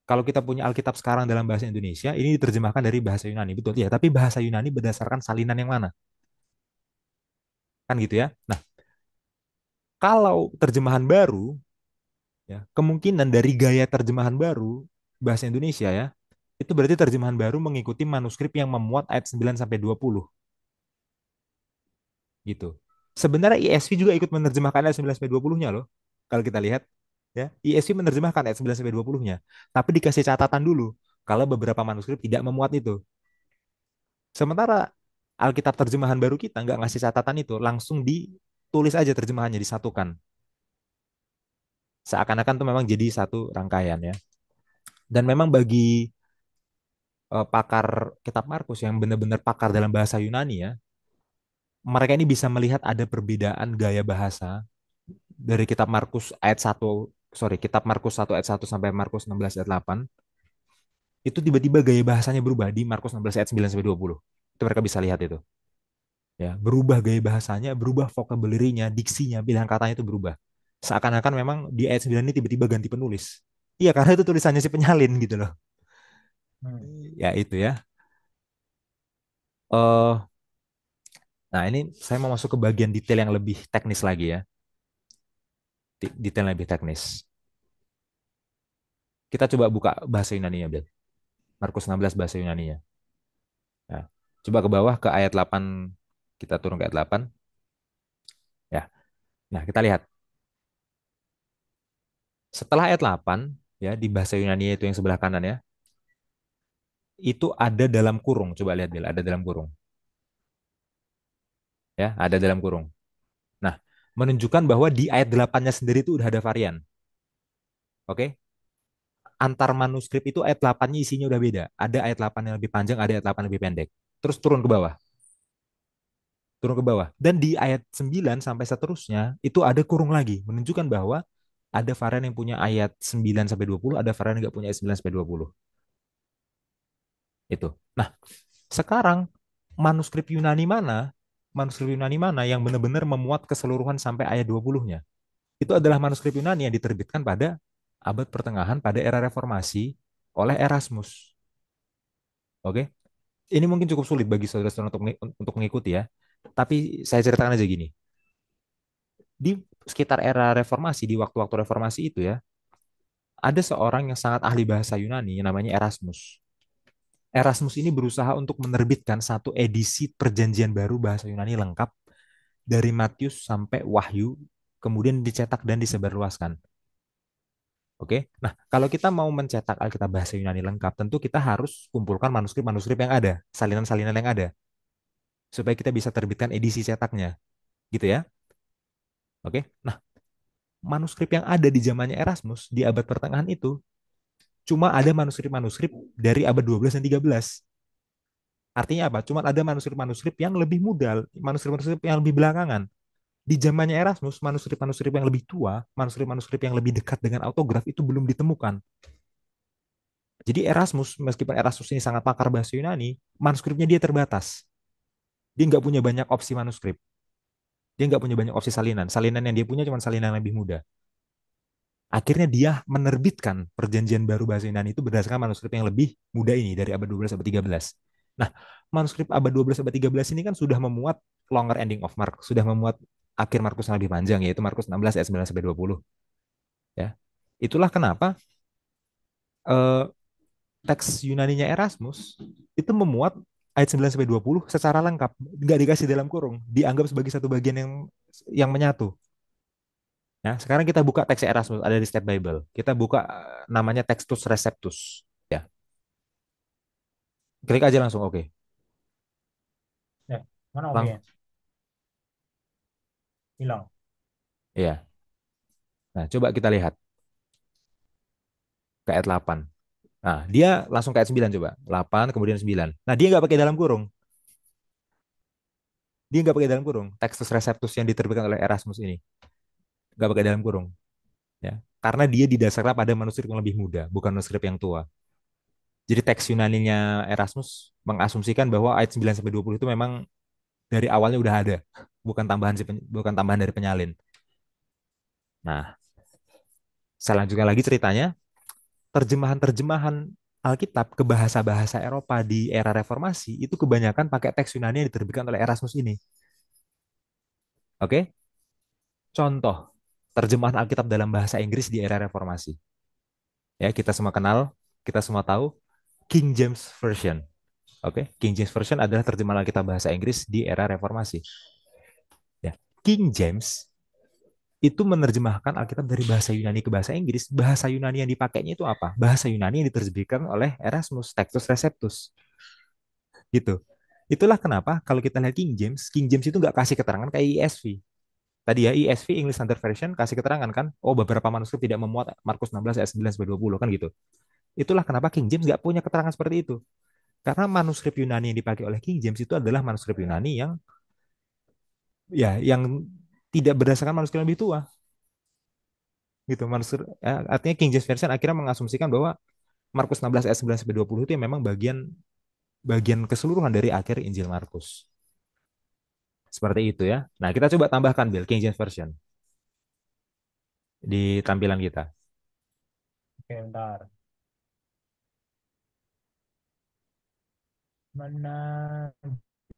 Kalau kita punya Alkitab sekarang dalam bahasa Indonesia, ini diterjemahkan dari bahasa Yunani, betul ya. Tapi bahasa Yunani berdasarkan salinan yang mana, kan gitu ya. Nah, kalau terjemahan baru, ya kemungkinan dari gaya terjemahan baru bahasa Indonesia ya, itu berarti terjemahan baru mengikuti manuskrip yang memuat ayat 9 sampai 20 gitu. Sebenarnya ISV juga ikut menerjemahkan ayat 9 sampai 20-nya loh. Kalau kita lihat ya, ISV menerjemahkan ayat 9 sampai 20-nya. Tapi dikasih catatan dulu kalau beberapa manuskrip tidak memuat itu. Sementara Alkitab terjemahan baru kita nggak ngasih catatan itu, langsung ditulis aja terjemahannya disatukan. Seakan-akan tuh memang jadi satu rangkaian ya. Dan memang bagi pakar kitab Markus yang benar-benar pakar dalam bahasa Yunani ya, mereka ini bisa melihat ada perbedaan gaya bahasa dari kitab Markus ayat satu, sorry, kitab Markus 1 ayat 1 sampai Markus 16 ayat 8, itu tiba-tiba gaya bahasanya berubah di Markus 16 ayat 9 sampai 20. Itu mereka bisa lihat itu. Ya, berubah gaya bahasanya, berubah vocabulary-nya, diksinya, pilihan katanya itu berubah. Seakan-akan memang di ayat 9 ini tiba-tiba ganti penulis. Iya, karena itu tulisannya si penyalin gitu loh. Hmm. Ya itu ya. Eh, nah ini saya mau masuk ke bagian detail yang lebih teknis lagi ya. Detail yang lebih teknis. Kita coba buka bahasa Yunani-nya, Bel. Markus 16 bahasa Yunani-nya. Nah, coba ke bawah ke ayat 8, kita turun ke ayat 8 ya. Nah, kita lihat. Setelah ayat 8 ya di bahasa Yunani itu yang sebelah kanan ya, itu ada dalam kurung. Coba lihat Bel, ada dalam kurung. Ya, ada dalam kurung. Nah, menunjukkan bahwa di ayat 8-nya sendiri itu udah ada varian. Oke? Antar manuskrip itu ayat 8-nya isinya udah beda. Ada ayat 8 yang lebih panjang, ada ayat 8 yang lebih pendek. Terus turun ke bawah. Turun ke bawah. Dan di ayat 9 sampai seterusnya itu ada kurung lagi, menunjukkan bahwa ada varian yang punya ayat 9 sampai 20, ada varian yang nggak punya ayat 9 sampai 20. Itu. Nah, sekarang manuskrip Yunani mana? Manuskrip Yunani mana yang benar-benar memuat keseluruhan sampai ayat 20-nya? Itu adalah manuskrip Yunani yang diterbitkan pada abad pertengahan pada era reformasi oleh Erasmus. Oke? Ini mungkin cukup sulit bagi saudara-saudara untuk mengikuti ya. Tapi saya ceritakan aja gini. Di sekitar era reformasi, di waktu-waktu reformasi itu ya, ada seorang yang sangat ahli bahasa Yunani yang namanya Erasmus. Erasmus ini berusaha untuk menerbitkan satu edisi perjanjian baru bahasa Yunani lengkap dari Matius sampai Wahyu, kemudian dicetak dan disebarluaskan. Oke, nah kalau kita mau mencetak Alkitab bahasa Yunani lengkap, tentu kita harus kumpulkan manuskrip-manuskrip yang ada, salinan-salinan yang ada, supaya kita bisa terbitkan edisi cetaknya, gitu ya. Oke, nah manuskrip yang ada di zamannya Erasmus di abad pertengahan itu cuma ada manuskrip-manuskrip dari abad 12 dan 13. Artinya apa? Cuma ada manuskrip-manuskrip yang lebih muda, manuskrip-manuskrip yang lebih belakangan. Di zamannya Erasmus, manuskrip-manuskrip yang lebih tua, manuskrip-manuskrip yang lebih dekat dengan autograf itu belum ditemukan. Jadi Erasmus, meskipun Erasmus ini sangat pakar bahasa Yunani, manuskripnya dia terbatas. Dia nggak punya banyak opsi manuskrip. Dia nggak punya banyak opsi salinan. Salinan yang dia punya cuma salinan yang lebih muda. Akhirnya dia menerbitkan perjanjian baru bahasa Yunani itu berdasarkan manuskrip yang lebih muda ini dari abad 12 abad 13. Nah, manuskrip abad 12 abad 13 ini kan sudah memuat longer ending of Mark, sudah memuat akhir Markus yang lebih panjang yaitu Markus 16 ayat 9 sampai 20 ya. Itulah kenapa eh, teks Yunaninya Erasmus itu memuat ayat 9 sampai 20 secara lengkap, nggak dikasih dalam kurung, dianggap sebagai satu bagian yang menyatu. Nah, sekarang kita buka teks Erasmus ada di State Bible. Kita buka namanya Textus Receptus. Ya, klik aja langsung oke. Ya, mana Lang oke? Hilang. Iya. Nah, coba kita lihat ke ayat 8. Nah, dia langsung ke ayat 9 coba. 8 kemudian 9. Nah, dia nggak pakai dalam kurung. Dia nggak pakai dalam kurung. Textus Receptus yang diterbitkan oleh Erasmus ini nggak pakai dalam kurung. Ya, karena dia didasarkan pada manuskrip yang lebih muda, bukan manuskrip yang tua. Jadi teks Yunaninya Erasmus mengasumsikan bahwa ayat 9 sampai 20 itu memang dari awalnya udah ada, bukan tambahan dari penyalin. Nah, saya lanjutkan lagi ceritanya. Terjemahan-terjemahan Alkitab ke bahasa-bahasa Eropa di era Reformasi itu kebanyakan pakai teks Yunani yang diterbitkan oleh Erasmus ini. Oke? Contoh terjemahan Alkitab dalam bahasa Inggris di era Reformasi. Ya, kita semua kenal, kita semua tahu King James Version. Oke, King James Version adalah terjemahan Alkitab bahasa Inggris di era Reformasi. Ya, King James itu menerjemahkan Alkitab dari bahasa Yunani ke bahasa Inggris. Bahasa Yunani yang dipakainya itu apa? Bahasa Yunani yang diterjemahkan oleh Erasmus, Textus Receptus. Gitu. Itulah kenapa kalau kita lihat King James itu nggak kasih keterangan kayak ESV. Tadi ya ESV English Standard Version kasih keterangan kan, oh beberapa manuskrip tidak memuat Markus 16 ayat 9 sampai 20 kan gitu. Itulah kenapa King James nggak punya keterangan seperti itu. Karena manuskrip Yunani yang dipakai oleh King James itu adalah manuskrip Yunani yang yang tidak berdasarkan manuskrip yang lebih tua gitu. Manuskrip artinya King James Version akhirnya mengasumsikan bahwa Markus 16 ayat 9 sampai 20 itu yang memang bagian bagian keseluruhan dari akhir Injil Markus. Seperti itu ya. Nah, kita coba tambahkan Bill King James Version di tampilan kita. Oke, bentar. Mana?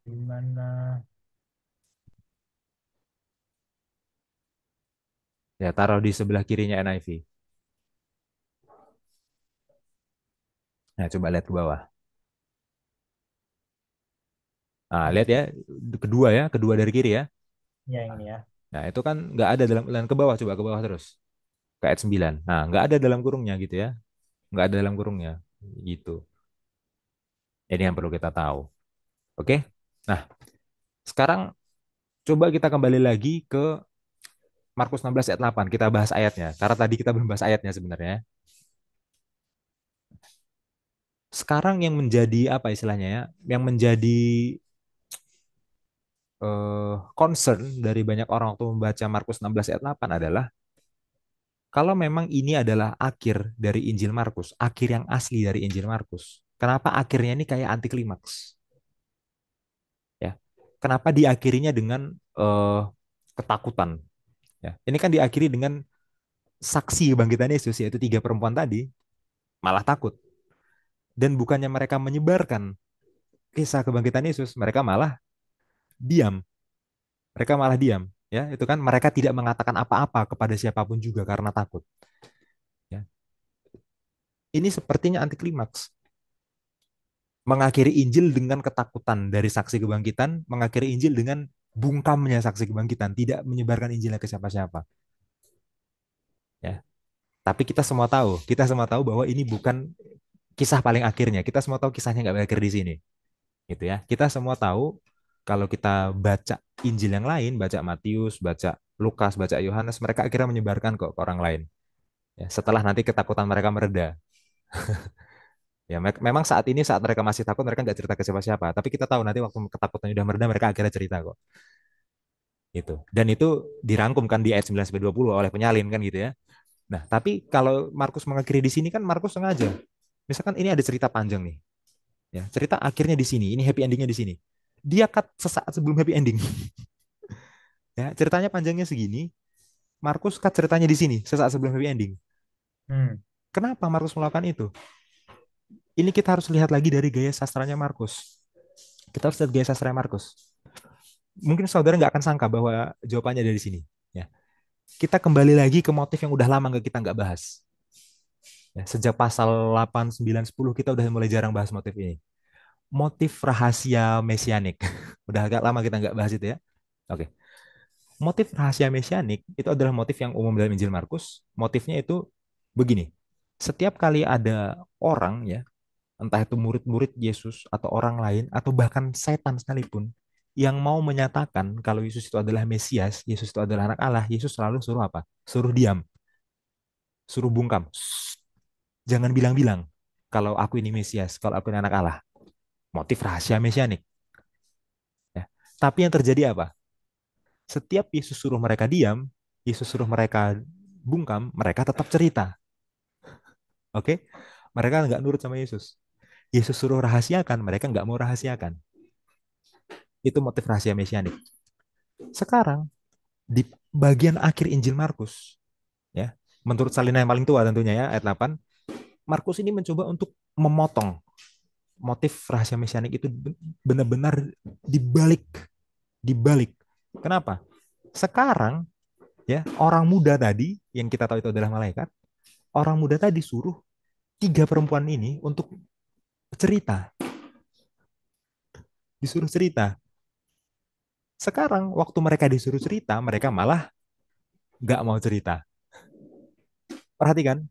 Di mana? Ya, taruh di sebelah kirinya NIV. Nah, coba lihat ke bawah. Nah, lihat ya, kedua dari kiri ya. Ya, yang ini ya. Nah, itu kan nggak ada dalam ke bawah, coba ke bawah terus. Ke ayat 9. Nah, nggak ada dalam kurungnya gitu ya. Nggak ada dalam kurungnya. Gitu. Ini yang perlu kita tahu. Oke? Nah, sekarang coba kita kembali lagi ke Markus 16 ayat 8. Kita bahas ayatnya. Karena tadi kita belum bahas ayatnya sebenarnya. Sekarang yang menjadi apa istilahnya ya? Yang menjadi concern dari banyak orang waktu membaca Markus 16 ayat 8 adalah kalau memang ini adalah akhir dari Injil Markus, akhir yang asli dari Injil Markus, kenapa akhirnya ini kayak anti klimaks? Ya, kenapa diakhirinya dengan eh, ketakutan? Ya, ini kan diakhiri dengan saksi kebangkitan Yesus yaitu tiga perempuan tadi malah takut dan bukannya mereka menyebarkan kisah kebangkitan Yesus, mereka malah diam. Mereka malah diam. Ya, itu kan mereka tidak mengatakan apa-apa kepada siapapun juga karena takut. Ya, ini sepertinya anti klimaks. Mengakhiri Injil dengan ketakutan dari saksi kebangkitan, mengakhiri Injil dengan bungkamnya saksi kebangkitan, tidak menyebarkan Injilnya ke siapa-siapa. Ya, tapi kita semua tahu bahwa ini bukan kisah paling akhirnya. Kita semua tahu kisahnya nggak berakhir di sini, gitu ya. Kita semua tahu kalau kita baca Injil yang lain, baca Matius, baca Lukas, baca Yohanes, mereka akhirnya menyebarkan kok ke orang lain. Ya, setelah nanti ketakutan mereka mereda. Ya, memang saat ini saat mereka masih takut mereka nggak cerita ke siapa-siapa. Tapi kita tahu nanti waktu ketakutan udah mereda mereka akhirnya cerita kok. Gitu. Dan itu dirangkumkan di ayat 9 sampai 20 oleh penyalin kan gitu ya. Nah, tapi kalau Markus mengakhiri di sini kan Markus sengaja. Misalkan ini ada cerita panjang nih. Ya, cerita akhirnya di sini, ini happy endingnya di sini. Dia cut sesaat sebelum happy ending. Ya, ceritanya panjangnya segini. Markus cut ceritanya di sini sesaat sebelum happy ending. Hmm. Kenapa Markus melakukan itu? Ini kita harus lihat lagi dari gaya sastranya Markus. Kita harus lihat gaya sastra Markus. Mungkin saudara nggak akan sangka bahwa jawabannya dari sini. Ya, kita kembali lagi ke motif yang udah lama kita nggak bahas. Ya, sejak pasal 8, 9, 10 kita udah mulai jarang bahas motif ini. Motif rahasia mesianik. Udah agak lama kita nggak bahas itu ya. Oke. Motif rahasia mesianik itu adalah motif yang umum dalam Injil Markus. Motifnya itu begini. Setiap kali ada orang ya, entah itu murid-murid Yesus atau orang lain atau bahkan setan sekalipun yang mau menyatakan kalau Yesus itu adalah Mesias, Yesus itu adalah anak Allah, Yesus selalu suruh apa? Suruh diam, suruh bungkam. Shh, jangan bilang-bilang kalau aku ini Mesias, kalau aku ini anak Allah. Motif rahasia mesianik. Ya. Tapi yang terjadi apa? Setiap Yesus suruh mereka diam, Yesus suruh mereka bungkam, mereka tetap cerita. Oke? Mereka nggak nurut sama Yesus. Yesus suruh rahasiakan, mereka nggak mau rahasiakan. Itu motif rahasia mesianik. Sekarang di bagian akhir Injil Markus, ya, menurut salinan yang paling tua tentunya ya, ayat 8, Markus ini mencoba untuk memotong motif rahasia mesianik itu benar-benar dibalik, dibalik. Kenapa? Sekarang ya, orang muda tadi yang kita tahu itu adalah malaikat, orang muda tadi suruh tiga perempuan ini untuk cerita, disuruh cerita. Sekarang waktu mereka disuruh cerita, mereka malah nggak mau cerita. Perhatikan,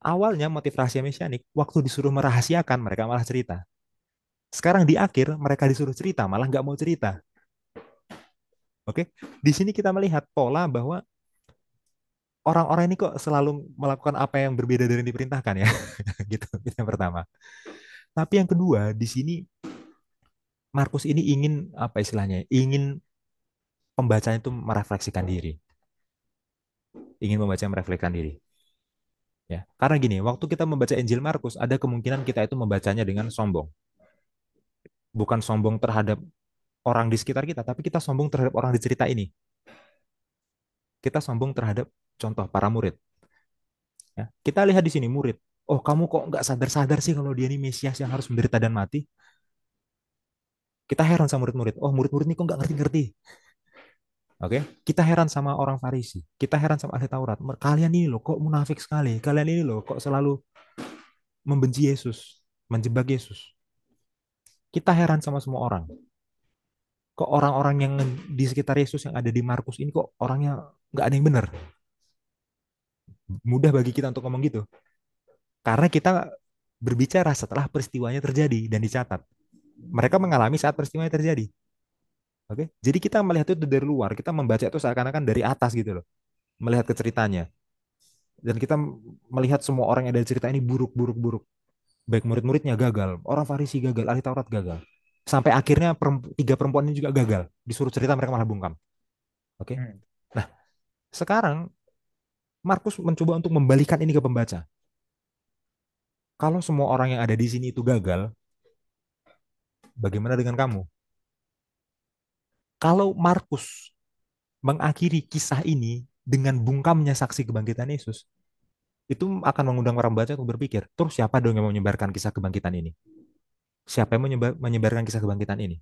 awalnya motif rahasia mesianik, waktu disuruh merahasiakan, mereka malah cerita. Sekarang di akhir, mereka disuruh cerita, malah nggak mau cerita. Oke, di sini kita melihat pola bahwa orang-orang ini kok selalu melakukan apa yang berbeda dari yang diperintahkan ya. Gitu, itu yang pertama. Tapi yang kedua, di sini Markus ini ingin apa istilahnya? Ingin pembacanya itu merefleksikan diri, ingin membaca merefleksikan diri. Ya, karena gini, waktu kita membaca Injil Markus, ada kemungkinan kita itu membacanya dengan sombong. Bukan sombong terhadap orang di sekitar kita, tapi kita sombong terhadap orang di cerita ini. Kita sombong terhadap contoh para murid. Ya, kita lihat di sini murid. Oh, kamu kok nggak sadar-sadar sih kalau dia ini Mesias yang harus menderita dan mati? Kita heran sama murid-murid. Oh, murid-murid ini kok nggak ngerti-ngerti. Oke, kita heran sama orang Farisi. Kita heran sama ahli Taurat. Kalian ini loh kok munafik sekali. Kalian ini loh kok selalu membenci Yesus, menjebak Yesus. Kita heran sama semua orang. Kok orang-orang yang di sekitar Yesus yang ada di Markus ini kok orangnya nggak ada yang benar. Mudah bagi kita untuk ngomong gitu. Karena kita berbicara setelah peristiwanya terjadi dan dicatat. Mereka mengalami saat peristiwanya terjadi. Oke, jadi kita melihat itu dari luar, kita membaca itu seakan-akan dari atas gitu loh, melihat ke ceritanya. Dan kita melihat semua orang yang ada di cerita ini buruk, buruk, buruk. Baik murid-muridnya gagal, orang Farisi gagal, ahli Taurat gagal. Sampai akhirnya tiga perempuan ini juga gagal. Disuruh cerita mereka malah bungkam. Oke. Hmm. Nah, sekarang Markus mencoba untuk membalikan ini ke pembaca. Kalau semua orang yang ada di sini itu gagal, bagaimana dengan kamu? Kalau Markus mengakhiri kisah ini dengan bungkamnya saksi kebangkitan Yesus, itu akan mengundang para pembaca untuk berpikir, terus siapa dong yang mau menyebarkan kisah kebangkitan ini? Siapa yang menyebarkan kisah kebangkitan ini?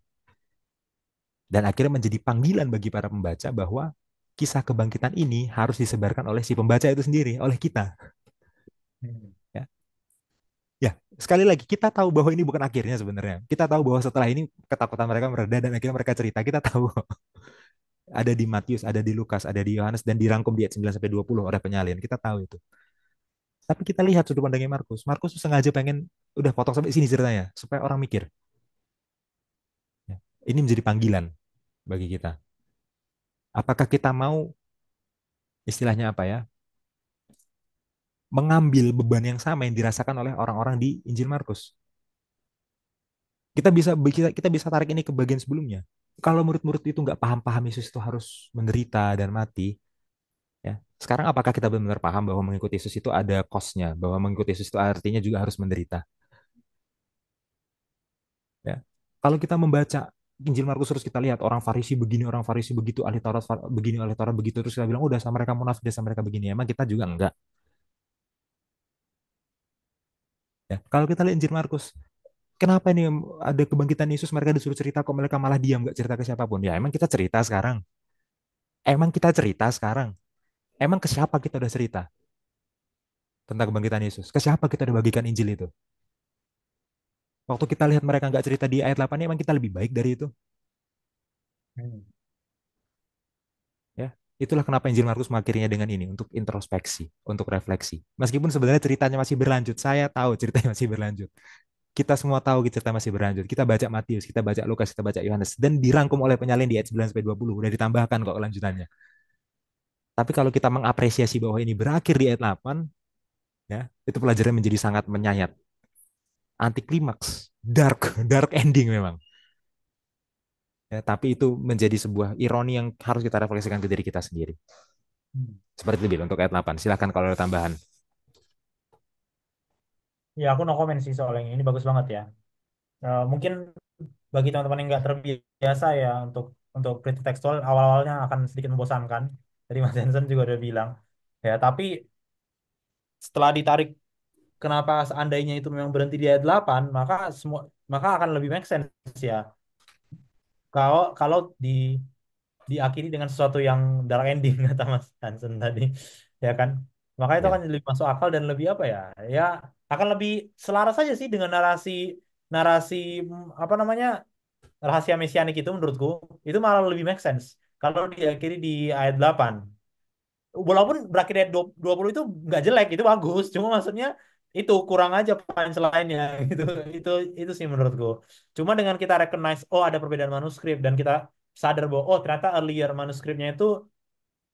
Dan akhirnya menjadi panggilan bagi para pembaca bahwa kisah kebangkitan ini harus disebarkan oleh si pembaca itu sendiri, oleh kita. Hmm. Ya, ya, sekali lagi kita tahu bahwa ini bukan akhirnya sebenarnya. Kita tahu bahwa setelah ini ketakutan mereka mereda dan akhirnya mereka cerita. Kita tahu ada di Matius, ada di Lukas, ada di Yohanes dan dirangkum di ayat 9 sampai 20 oleh penyalin. Kita tahu itu. Tapi kita lihat sudut pandangnya Markus. Markus sengaja pengen udah potong sampai sini ceritanya supaya orang mikir. Ya, ini menjadi panggilan bagi kita. Apakah kita mau istilahnya apa ya? Mengambil beban yang sama yang dirasakan oleh orang-orang di Injil Markus. Kita bisa tarik ini ke bagian sebelumnya. Kalau murid-murid itu nggak paham-paham Yesus itu harus menderita dan mati, ya. Sekarang apakah kita benar-benar paham bahwa mengikuti Yesus itu ada cost-nya, bahwa mengikuti Yesus itu artinya juga harus menderita, ya. Kalau kita membaca Injil Markus terus kita lihat orang Farisi begini, orang Farisi begitu, ahli Taurat begini, ahli Taurat begitu, terus kita bilang udah sama mereka munafik, sama mereka begini. Emang kita juga enggak, ya. Kalau kita lihat Injil Markus, kenapa ini ada kebangkitan Yesus mereka disuruh cerita kok mereka malah diam nggak cerita ke siapapun? Ya emang kita cerita sekarang. Emang kita cerita sekarang. Emang ke siapa kita udah cerita tentang kebangkitan Yesus? Ke siapa kita udah bagikan Injil itu? Waktu kita lihat mereka nggak cerita di ayat 8, emang kita lebih baik dari itu? Hmm. Ya, itulah kenapa Injil Markus mengakhirinya dengan ini, untuk introspeksi, untuk refleksi. Meskipun sebenarnya ceritanya masih berlanjut, saya tahu ceritanya masih berlanjut. Kita semua tahu cerita masih berlanjut. Kita baca Matius, kita baca Lukas, kita baca Yohanes, dan dirangkum oleh penyalin di ayat 9 sampai 20, udah ditambahkan kok kelanjutannya. Tapi kalau kita mengapresiasi bahwa ini berakhir di ayat 8, ya, itu pelajaran menjadi sangat menyayat. Anti klimaks, dark, dark ending memang. Ya, tapi itu menjadi sebuah ironi yang harus kita refleksikan ke diri kita sendiri. Hmm. Seperti itu, Bil, untuk ayat 8. Silahkan kalau ada tambahan. Ya, aku no comment sih soal yang ini bagus banget ya. Mungkin bagi teman-teman yang nggak terbiasa ya untuk kritik tekstual awal-awalnya akan sedikit membosankan. Tadi Mas Henson juga udah bilang. Ya, tapi setelah ditarik kenapa seandainya itu memang berhenti di ayat 8, maka akan lebih make sense ya. Kalau kalau diakhiri dengan sesuatu yang dark ending kata Mas Hansen tadi, ya kan? Maka itu Ya, akan lebih masuk akal dan lebih apa ya? Ya akan lebih selaras saja sih dengan narasi narasi apa namanya rahasia mesianik itu menurutku itu malah lebih make sense kalau diakhiri di ayat 8. Walaupun berakhir ayat 20 itu nggak jelek, itu bagus. Cuma maksudnya itu kurang aja punchline-nya gitu. Itu itu sih menurutku. Cuma dengan kita recognize oh ada perbedaan manuskrip dan kita sadar bahwa oh ternyata earlier manuskripnya itu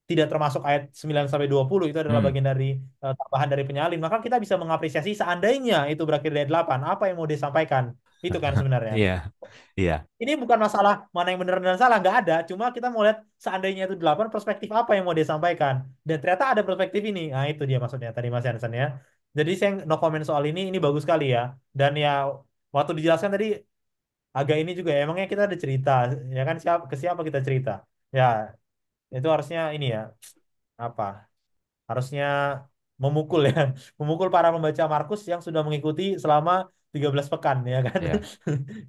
tidak termasuk ayat 9 sampai 20 itu adalah Hmm. bagian dari tambahan dari penyalin, maka kita bisa mengapresiasi seandainya itu berakhir dari 8, apa yang mau disampaikan. Itu kan sebenarnya. Iya, iya. Ini bukan masalah mana yang benar dan salah, nggak ada. Cuma kita mau lihat seandainya itu 8, perspektif apa yang mau disampaikan. Dan ternyata ada perspektif ini. Nah, itu dia maksudnya tadi Mas Hansen ya. Jadi saya no comment soal ini bagus sekali ya. Dan ya waktu dijelaskan tadi agak ini juga ya, emangnya kita ada cerita, ya kan ke siapa kita cerita? Ya, itu harusnya ini ya, apa? Harusnya memukul ya, memukul para pembaca Markus yang sudah mengikuti selama 13 pekan ya kan. Iya.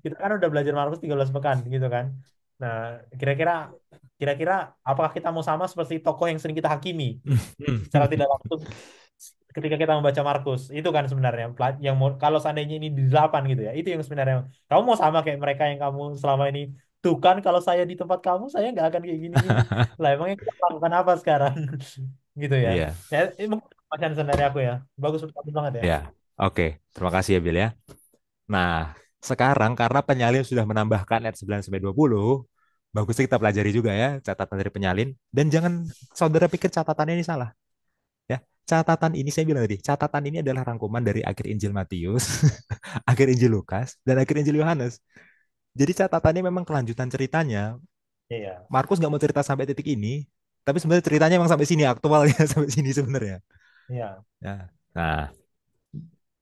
Kita kan udah belajar Markus 13 pekan gitu kan. Nah, kira-kira kira-kira apakah kita mau sama seperti tokoh yang sering kita hakimi secara tidak langsung ketika kita membaca Markus? Itu kan sebenarnya yang mau, kalau seandainya ini di 8 gitu ya. Itu yang sebenarnya kamu mau sama kayak mereka yang kamu selama ini, tuh kan kalau saya di tempat kamu saya nggak akan kayak gini-gini. Lah emangnya kita lakukan apa sekarang? Gitu ya. Iya, Ya, ini mungkin bacaan dari aku ya. Bagus banget ya. iya. Oke, terima kasih ya Bill ya. Nah, sekarang karena penyalin sudah menambahkan ayat 9 sampai 20, bagusnya kita pelajari juga ya catatan dari penyalin dan jangan saudara pikir catatannya ini salah ya. Catatan ini saya bilang tadi, catatan ini adalah rangkuman dari akhir Injil Matius, akhir Injil Lukas, dan akhir Injil Yohanes. Jadi catatannya memang kelanjutan ceritanya. Iya, Markus nggak mau cerita sampai titik ini, tapi sebenarnya ceritanya memang sampai sini aktualnya sampai sini sebenarnya. iya, Ya. Nah,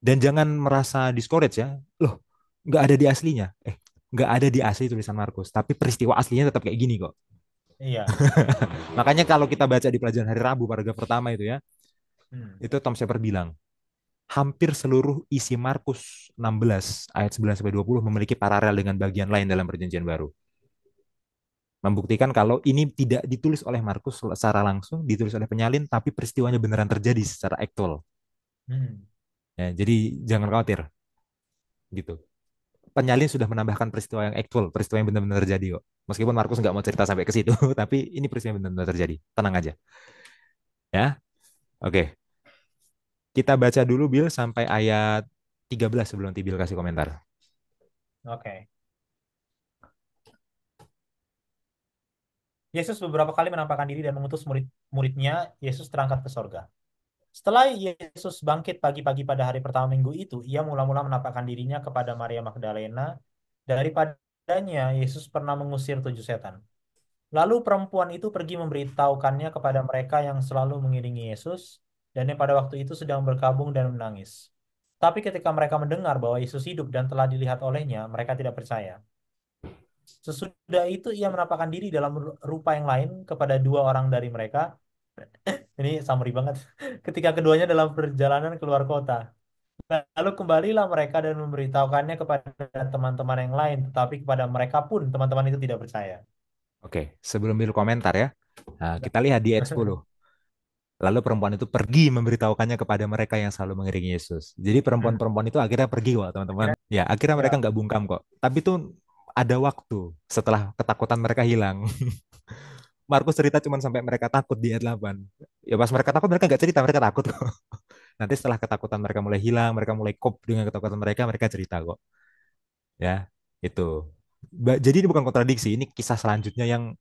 dan jangan merasa discourage ya. Loh, nggak ada di aslinya. Nggak ada di asli tulisan Markus, tapi peristiwa aslinya tetap kayak gini kok. iya. Makanya kalau kita baca di pelajaran hari Rabu paragraf pertama itu ya, Hmm, itu Tom Shepherd bilang, hampir seluruh isi Markus 16 ayat 9 sampai 20 memiliki paralel dengan bagian lain dalam perjanjian baru. Membuktikan kalau ini tidak ditulis oleh Markus secara langsung, ditulis oleh penyalin, tapi peristiwanya beneran terjadi secara aktual. hmm. Ya, jadi jangan khawatir gitu. Penyalin sudah menambahkan peristiwa yang aktual, peristiwa yang benar-benar terjadi kok. Meskipun Markus nggak mau cerita sampai ke situ, tapi ini peristiwa yang benar-benar terjadi. Tenang aja. Ya, oke. Kita baca dulu Bill sampai ayat 13 sebelum Tibil kasih komentar. Oke. Yesus beberapa kali menampakkan diri dan mengutus murid-muridnya. Yesus terangkat ke sorga. Setelah Yesus bangkit pagi-pagi pada hari pertama minggu itu, ia mula-mula menampakkan dirinya kepada Maria Magdalena. Daripadanya, Yesus pernah mengusir 7 setan. Lalu perempuan itu pergi memberitahukannya kepada mereka yang selalu mengiringi Yesus dan yang pada waktu itu sedang berkabung dan menangis. Tapi ketika mereka mendengar bahwa Yesus hidup dan telah dilihat olehnya, mereka tidak percaya. Sesudah itu ia menampakkan diri dalam rupa yang lain kepada 2 orang dari mereka. Ini summary banget. Ketika keduanya dalam perjalanan keluar kota. Lalu kembalilah mereka dan memberitahukannya kepada teman-teman yang lain, tetapi kepada mereka pun teman-teman itu tidak percaya. Oke, sebelum Bill komentar ya. Nah, kita lihat di ayat 10. Lalu perempuan itu pergi memberitahukannya kepada mereka yang selalu mengiringi Yesus. Jadi perempuan-perempuan itu akhirnya pergi kok, teman-teman. Kira- Ya, akhirnya mereka Ya, nggak bungkam kok. Tapi tuh ada waktu setelah ketakutan mereka hilang. Markus cerita cuma sampai mereka takut di ayat 8. Ya pas mereka takut mereka nggak cerita, mereka takut kok. Nanti setelah ketakutan mereka mulai hilang, mereka mulai cope dengan ketakutan mereka, mereka cerita kok. Ya, itu. Jadi ini bukan kontradiksi, ini kisah selanjutnya yang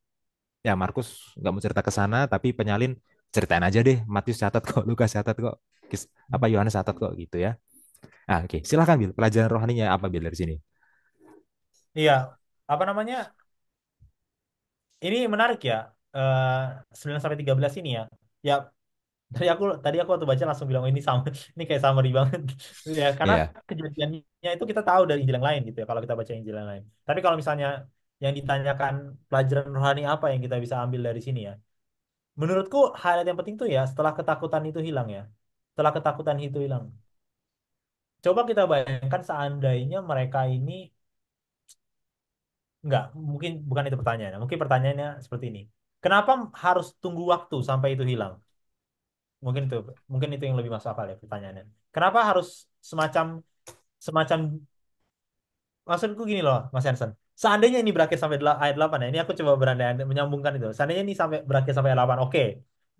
ya Markus nggak mau cerita ke sana, tapi penyalin ceritain aja deh. Matius catat kok, Lukas catat kok, apa Yohanes catat kok gitu ya. Ah, oke, silahkan Bil. Pelajaran rohaninya apa Bil dari sini? iya. Apa namanya? Ini menarik ya. Eh 9 sampai 13 ini ya. Ya, tadi aku waktu baca langsung bilang, "Oh, ini sama ini kayak summary banget." Ya, karena Iya, kejadiannya itu kita tahu dari Injil yang lain gitu ya kalau kita baca Injil yang lain. Tapi kalau misalnya yang ditanyakan pelajaran rohani apa yang kita bisa ambil dari sini ya. Menurutku highlight yang penting tuh ya setelah ketakutan itu hilang ya. Setelah ketakutan itu hilang. Coba kita bayangkan seandainya mereka ini enggak, mungkin bukan itu pertanyaannya. Mungkin pertanyaannya seperti ini. Kenapa harus tunggu waktu sampai itu hilang? Mungkin itu, mungkin itu yang lebih masuk akal ya pertanyaannya. Kenapa harus semacam semacam maksudku gini loh, Mas Hansen. Seandainya ini berakhir sampai ayat 8 ya. Ini aku coba berandai menyambungkan itu. Seandainya ini sampai berakhir sampai ayat 8. Oke.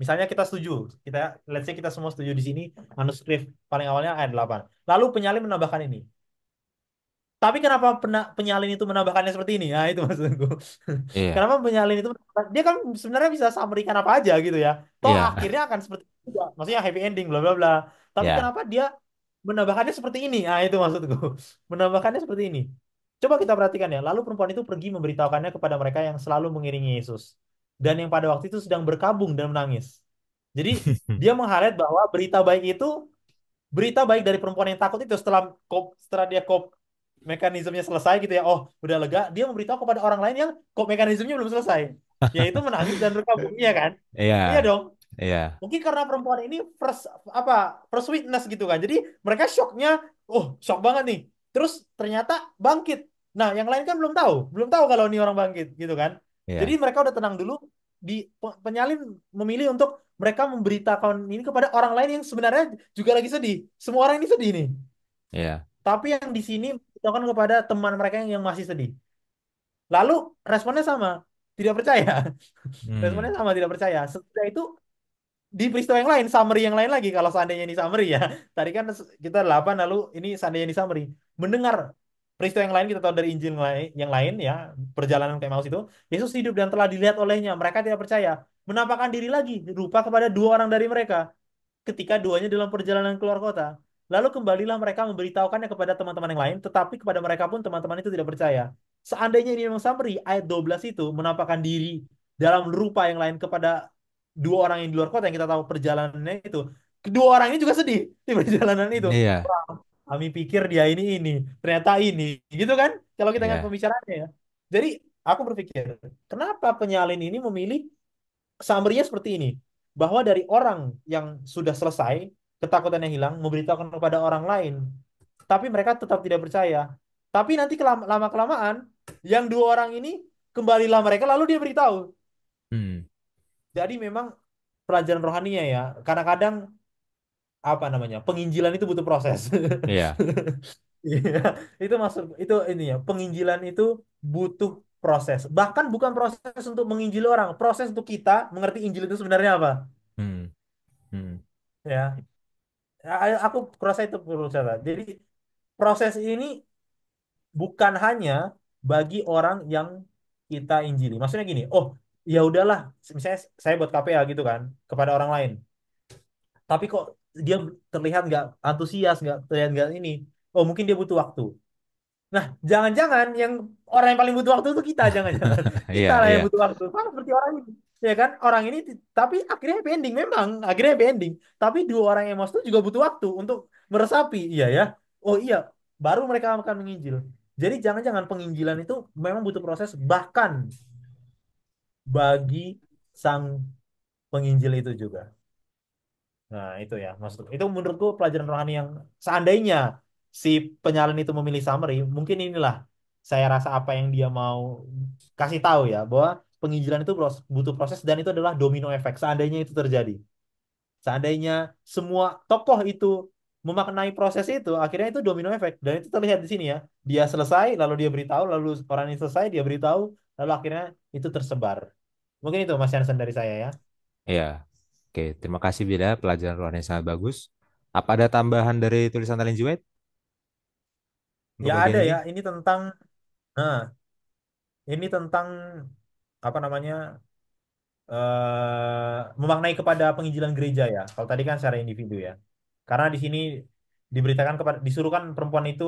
Misalnya kita setuju. Kita let's say kita semua setuju di sini manuskrip paling awalnya ayat 8. Lalu penyalin menambahkan ini. Tapi kenapa penyalin itu menambahkannya seperti ini? Nah, itu maksudku. Iya, Kenapa penyalin itu dia kan sebenarnya bisa summary-kan apa aja gitu ya. Toh iya, akhirnya akan seperti itu juga. Maksudnya happy ending bla bla bla. Tapi iya. kenapa dia menambahkannya seperti ini? Nah, itu maksudku. Menambahkannya seperti ini. Coba kita perhatikan ya. Lalu perempuan itu pergi memberitahukannya kepada mereka yang selalu mengiringi Yesus dan yang pada waktu itu sedang berkabung dan menangis. Jadi dia meng-highlight bahwa berita baik dari perempuan yang takut itu setelah dia mekanismenya selesai gitu ya. Oh, udah lega, dia memberitahu kepada orang lain yang mekanismenya belum selesai. Yaitu menangis dan berkabung, iya kan? Iya, Iya dong. iya, Mungkin karena perempuan ini apa first witness gitu kan. Jadi mereka shocknya, oh shock banget nih. Terus ternyata bangkit. Nah, yang lain kan belum tahu kalau ini orang bangkit gitu kan. Jadi iya, mereka udah tenang dulu. Penyalin memilih untuk mereka memberitakan ini kepada orang lain yang sebenarnya juga lagi sedih. Semua orang ini sedih nih. iya. Tapi yang di sini memberitakan kepada teman mereka yang masih sedih. Lalu responnya sama, tidak percaya. Responnya Hmm, sama, tidak percaya. Setelah itu di peristiwa yang lain, summary yang lain lagi. Kalau seandainya ini summary ya. Tadi kan kita 8, lalu ini seandainya ini summary. Mendengar peristiwa yang lain kita tahu dari Injil yang lain ya, perjalanan ke Emmaus itu, Yesus hidup dan telah dilihat olehnya. Mereka tidak percaya. Menampakkan diri lagi, rupa kepada dua orang dari mereka ketika duanya dalam perjalanan keluar kota. Lalu kembalilah mereka memberitahukannya kepada teman-teman yang lain, tetapi kepada mereka pun teman-teman itu tidak percaya. Seandainya ini memang summary, ayat 12 itu menampakkan diri dalam rupa yang lain kepada dua orang yang di luar kota yang kita tahu perjalanannya itu. Kedua orang ini juga sedih di perjalanan itu. iya, Wah, kami pikir dia ini, ternyata ini. Gitu kan? Kalau kita ingat iya. pembicaraannya ya. Jadi aku berpikir, kenapa penyalin ini memilih summary-nya seperti ini, bahwa dari orang yang sudah selesai, ketakutannya hilang, memberitahukan kepada orang lain, tapi mereka tetap tidak percaya. Tapi nanti lama-kelamaan, yang dua orang ini kembalilah mereka, lalu dia beritahu. Hmm, Jadi memang pelajaran rohaninya ya, kadang-kadang apa namanya, penginjilan itu butuh proses. iya. Iya, itu maksud itu ini ya, penginjilan itu butuh proses. Bahkan bukan proses untuk menginjili orang, proses untuk kita mengerti Injil itu sebenarnya apa. Hmm, hmm, Ya, aku kurasa itu perlu catat. Jadi proses ini bukan hanya bagi orang yang kita injili. Maksudnya gini, oh ya udahlah, misalnya saya buat KPA gitu kan kepada orang lain, tapi kok dia terlihat nggak antusias, nggak terlihat nggak ini. Oh mungkin dia butuh waktu. Nah, jangan-jangan yang orang yang paling butuh waktu itu kita, jangan-jangan iya, kita lah iya, yang butuh waktu. Sama seperti orang ini, ya kan? Orang ini, tapi akhirnya happy ending memang, akhirnya happy ending. Tapi dua orang yang emosi itu juga butuh waktu untuk meresapi, iya ya. Oh iya, baru mereka akan menginjil. Jadi jangan-jangan penginjilan itu memang butuh proses, bahkan bagi sang penginjil itu juga. Nah, itu ya, maksud itu menurutku pelajaran rohani yang seandainya si penyalin itu memilih summary, mungkin inilah saya rasa apa yang dia mau kasih tahu ya, bahwa penginjilan itu butuh proses dan itu adalah domino efek. Seandainya itu terjadi, seandainya semua tokoh itu memaknai proses itu, akhirnya itu domino efek dan itu terlihat di sini ya. Dia selesai, lalu dia beritahu, lalu orang ini selesai, dia beritahu, lalu akhirnya itu tersebar. Mungkin itu Mas Jansen dari saya ya. iya. Oke, terima kasih Bida. Pelajaran luarnya sangat bagus. Apa ada tambahan dari tulisan Ellen G. White untuk Ya bagian ada ini? ya, ini tentang nah, ini tentang apa namanya memaknai kepada penginjilan gereja ya. Kalau tadi kan secara individu ya. Karena di sini diberitakan kepada disuruhkan perempuan itu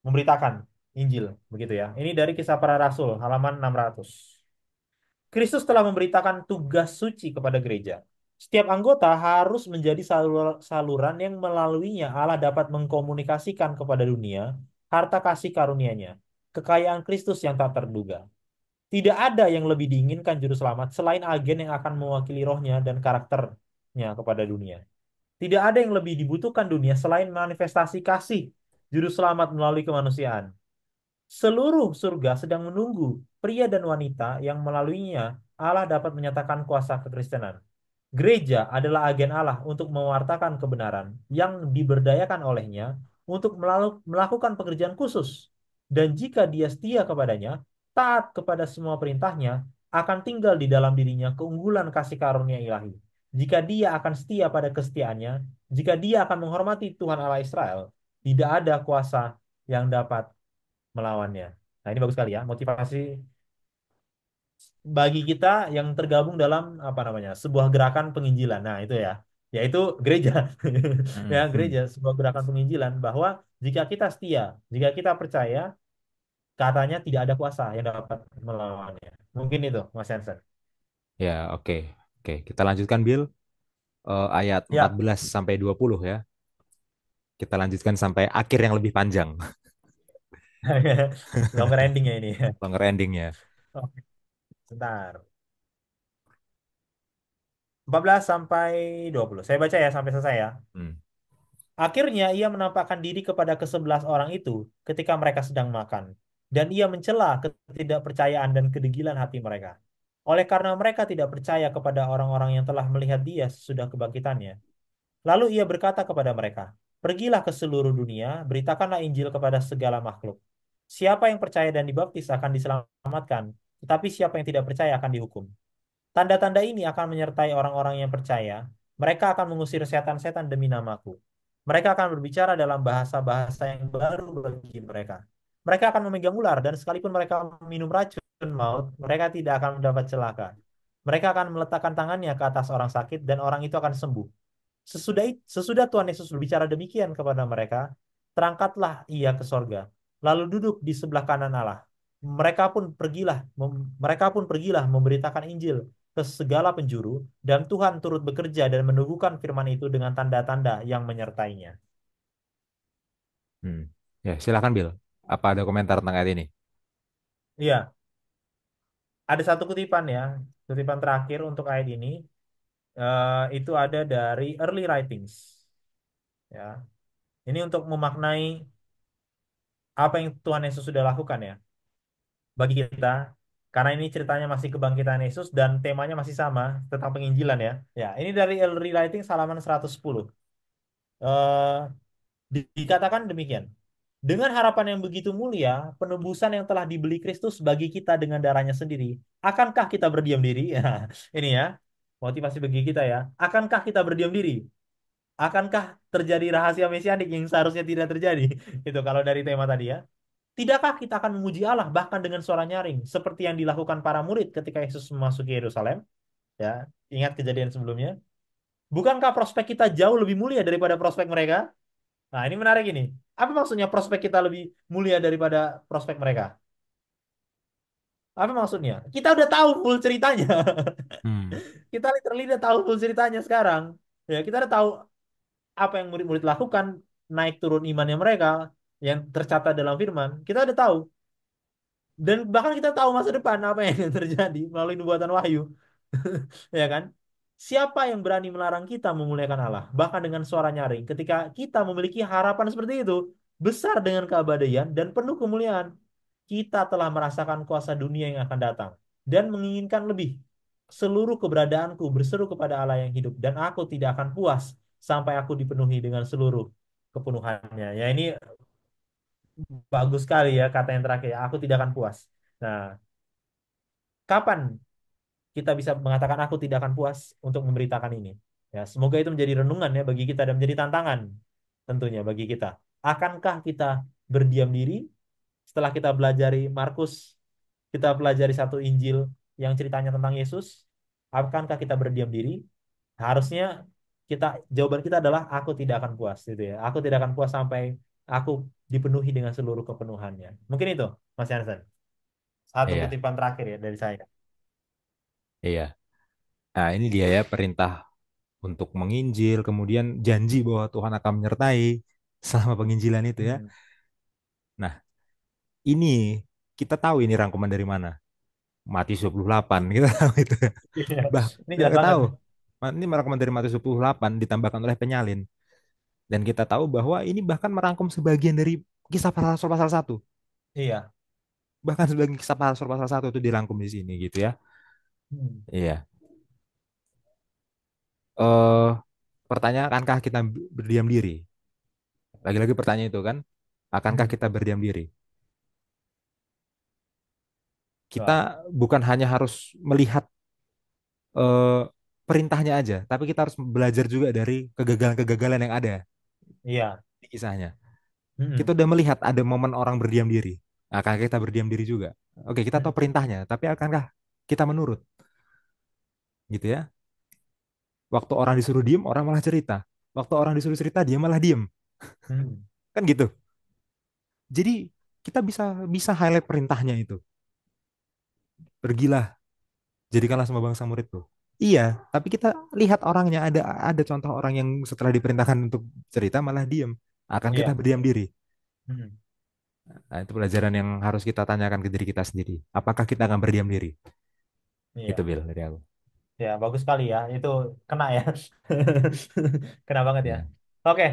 memberitakan Injil begitu ya. Ini dari Kisah Para Rasul halaman 600. Kristus telah memberitakan tugas suci kepada gereja. Setiap anggota harus menjadi saluran yang melaluinya Allah dapat mengkomunikasikan kepada dunia harta kasih karunia-Nya, kekayaan Kristus yang tak terduga. Tidak ada yang lebih diinginkan juru selamat selain agen yang akan mewakili rohnya dan karakternya kepada dunia. Tidak ada yang lebih dibutuhkan dunia selain manifestasi kasih juru selamat melalui kemanusiaan. Seluruh surga sedang menunggu pria dan wanita yang melaluinya Allah dapat menyatakan kuasa kekristenan. Gereja adalah agen Allah untuk mewartakan kebenaran yang diberdayakan olehnya untuk melakukan pekerjaan khusus. Dan jika dia setia kepadanya, taat kepada semua perintahnya, akan tinggal di dalam dirinya keunggulan kasih karunia ilahi. Jika dia akan setia pada kesetiaannya, jika dia akan menghormati Tuhan Allah Israel, tidak ada kuasa yang dapat melawannya. Nah, ini bagus sekali ya, motivasi bagi kita yang tergabung dalam apa namanya sebuah gerakan penginjilan. Nah, itu ya, yaitu gereja, ya Mhm. gereja, sebuah gerakan penginjilan bahwa jika kita setia, jika kita percaya, katanya tidak ada kuasa yang dapat melawannya. Mungkin itu, Mas Hansen. Ya, oke. Oke, kita lanjutkan Bill. Ayat Ya, 14 sampai 20 ya. Kita lanjutkan sampai akhir yang lebih panjang. longer ending ya ini. Longer endingnya. Oke, sebentar. 14 sampai 20. Saya baca ya sampai selesai ya. Hmm. Akhirnya ia menampakkan diri kepada kesebelas orang itu ketika mereka sedang makan. Dan ia mencela ketidakpercayaan dan kedegilan hati mereka. Oleh karena mereka tidak percaya kepada orang-orang yang telah melihat dia sesudah kebangkitannya. Lalu ia berkata kepada mereka, "Pergilah ke seluruh dunia, beritakanlah Injil kepada segala makhluk. Siapa yang percaya dan dibaptis akan diselamatkan, tetapi siapa yang tidak percaya akan dihukum. Tanda-tanda ini akan menyertai orang-orang yang percaya. Mereka akan mengusir setan-setan demi namaku. Mereka akan berbicara dalam bahasa-bahasa yang baru bagi mereka. Mereka akan memegang ular dan sekalipun mereka minum racun maut, mereka tidak akan mendapat celaka. Mereka akan meletakkan tangannya ke atas orang sakit dan orang itu akan sembuh. Sesudah Tuhan Yesus berbicara demikian kepada mereka, terangkatlah ia ke sorga, lalu duduk di sebelah kanan Allah. Mereka pun pergilah memberitakan Injil ke segala penjuru, dan Tuhan turut bekerja dan meneguhkan firman itu dengan tanda-tanda yang menyertainya. Hmm. Ya, silakan Bill. Apa ada komentar tentang ayat ini? Iya, ada satu kutipan ya, kutipan terakhir untuk ayat ini. Itu ada dari Early Writings. Ya, ini untuk memaknai apa yang Tuhan Yesus sudah lakukan ya bagi kita. Karena ini ceritanya masih kebangkitan Yesus dan temanya masih sama tentang penginjilan ya. Ya, ini dari Early Writings halaman 110. Eh, Dikatakan demikian. Dengan harapan yang begitu mulia, penebusan yang telah dibeli Kristus bagi kita dengan darahnya sendiri, akankah kita berdiam diri? Ya, ini ya, motivasi bagi kita ya. Akankah kita berdiam diri? Akankah terjadi rahasia mesianik yang seharusnya tidak terjadi? Itu kalau dari tema tadi ya. Tidakkah kita akan memuji Allah bahkan dengan suara nyaring, seperti yang dilakukan para murid ketika Yesus memasuki Yerusalem? Ya, ingat kejadian sebelumnya. Bukankah prospek kita jauh lebih mulia daripada prospek mereka? Nah, ini menarik ini. Apa maksudnya prospek kita lebih mulia daripada prospek mereka? Apa maksudnya? Kita udah tahu full ceritanya. Hmm. Kita literally udah tahu full ceritanya sekarang. Ya, kita udah tahu apa yang murid-murid lakukan, naik turun imannya mereka yang tercatat dalam firman. Kita udah tahu. Dan bahkan kita tahu masa depan apa yang akan terjadi melalui nubuatan Wahyu. Ya kan? Siapa yang berani melarang kita memuliakan Allah? Bahkan dengan suara nyaring. Ketika kita memiliki harapan seperti itu, besar dengan keabadian dan penuh kemuliaan, kita telah merasakan kuasa dunia yang akan datang dan menginginkan lebih. Seluruh keberadaanku berseru kepada Allah yang hidup dan aku tidak akan puas sampai aku dipenuhi dengan seluruh kepenuhannya. Ya ini bagus sekali ya kata yang terakhir. Aku tidak akan puas. Nah, kapan kita bisa mengatakan aku tidak akan puas untuk memberitakan ini. Ya, semoga itu menjadi renungan ya bagi kita dan menjadi tantangan tentunya bagi kita. Akankah kita berdiam diri setelah kita belajari Markus, kita pelajari satu Injil yang ceritanya tentang Yesus? Akankah kita berdiam diri? Harusnya jawaban kita adalah aku tidak akan puas gitu ya. Aku tidak akan puas sampai aku dipenuhi dengan seluruh kepenuhannya. Mungkin itu, Mas Jansen. Satu Iya, kutipan terakhir ya dari saya. iya. Nah, ini dia ya perintah untuk menginjil, kemudian janji bahwa Tuhan akan menyertai selama penginjilan itu ya. Hmm. Nah, ini kita tahu ini rangkuman dari mana. Matius 28, kita tahu itu. Iya. Ini Kita jelas banget tahu. nih. Ini rangkuman dari Matius 28 ditambahkan oleh penyalin. Dan kita tahu bahwa ini bahkan merangkum sebagian dari kisah para rasul pasal 1. Iya. Bahkan sebagian kisah para rasul pasal 1 itu dirangkum di sini gitu ya. Hmm. Iya. Eh Pertanyaan, akankah kita berdiam diri? Lagi-lagi pertanyaan itu kan, akankah Hmm. kita berdiam diri? Kita Wah. bukan hanya harus melihat eh, perintahnya aja, tapi kita harus belajar juga dari kegagalan-kegagalan yang ada Iya. di kisahnya. Kita Hmm. udah melihat ada momen orang berdiam diri. Akankah kita berdiam diri juga? Oke, kita tahu Hmm. perintahnya, tapi akankah kita menurut? Gitu ya. Waktu orang disuruh diem, orang malah cerita. Waktu orang disuruh cerita, dia malah diem. Hmm. Kan gitu. Jadi kita bisa bisa highlight perintahnya itu. Pergilah, jadikanlah semua bangsa muridku. Iya, tapi kita lihat orangnya, ada contoh orang yang setelah diperintahkan untuk cerita malah diem. Akan kita Iya. berdiam diri. Hmm. Nah, itu pelajaran yang harus kita tanyakan ke diri kita sendiri. Apakah kita akan berdiam diri? Itu Iya. Bill dari aku. Ya, bagus sekali ya. Itu kena ya. Kena banget ya. Ya, Oke.